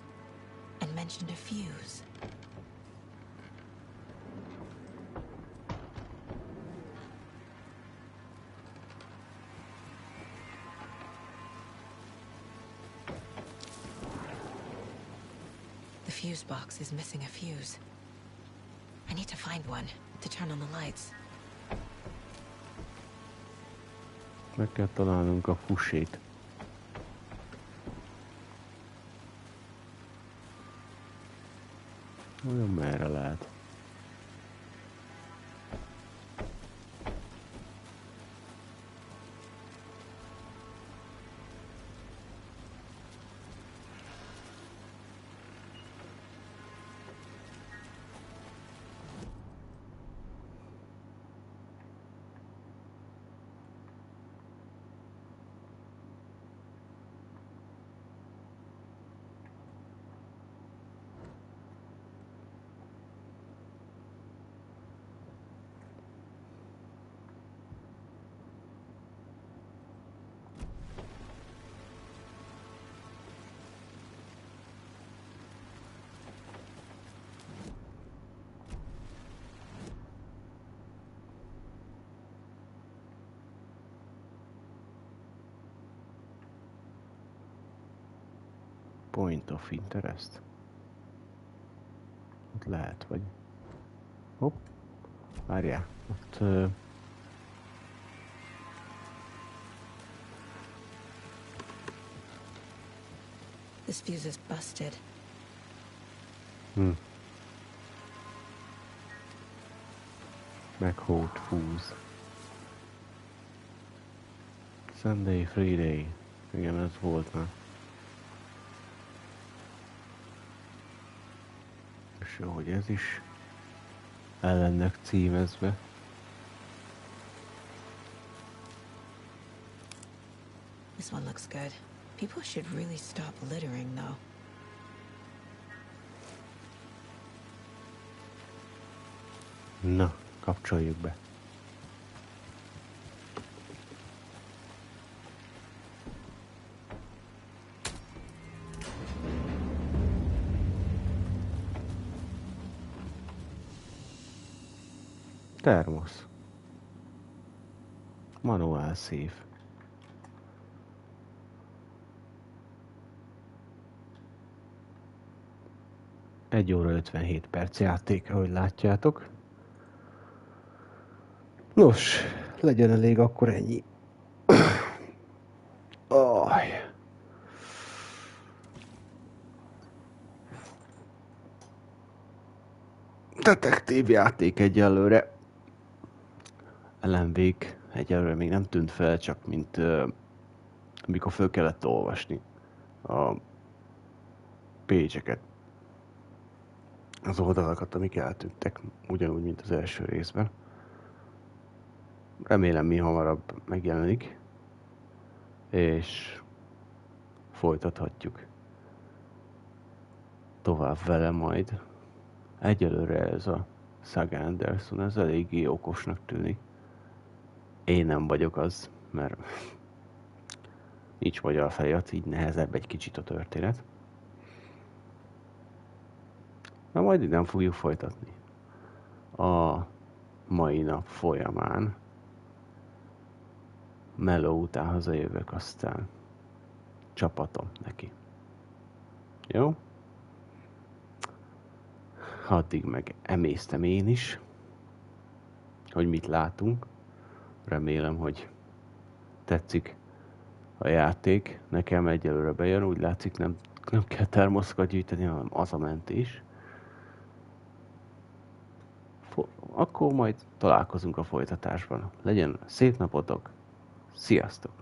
and mentioned a fuse. The fuse box is missing a fuse. I need to find one to turn on the lights. Meg kell találnunk a fusét. Olyan merre lehet? Point of interest. Ott lehet, vagy... Hopp. Várjál. Ott... This fuse is busted. Meghót fúz. Sunday, Friday. Igen, ez volt már. És jó, hogy ez is ellennek címezve. This one looks good. People should really stop littering, though. Na, kapcsoljuk be. Termosz. Manuál szív. Egy óra 57 perc játék, ahogy látjátok. Nos, legyen elég akkor ennyi. Aj. Detektív játék egyelőre. Elemvék egyelőre még nem tűnt fel, csak mint amikor föl kellett olvasni a page-eket, az oldalakat, amik eltűntek, ugyanúgy, mint az első részben. Remélem mi hamarabb megjelenik, és folytathatjuk tovább vele majd. Egyelőre ez a Saga Anderson, ez eléggé okosnak tűnik. Én nem vagyok az, mert nincs magyar felirat, így nehezebb egy kicsit a történet. Na majd innen fogjuk folytatni. A mai nap folyamán. Meló után hazajövök, aztán csapatom neki. Jó? Addig meg emésztem én is, hogy mit látunk. Remélem, hogy tetszik a játék. Nekem egyelőre bejön, úgy látszik nem kell termoszokat gyűjteni, hanem az a mentés. Akkor majd találkozunk a folytatásban. Legyen szép napotok, sziasztok!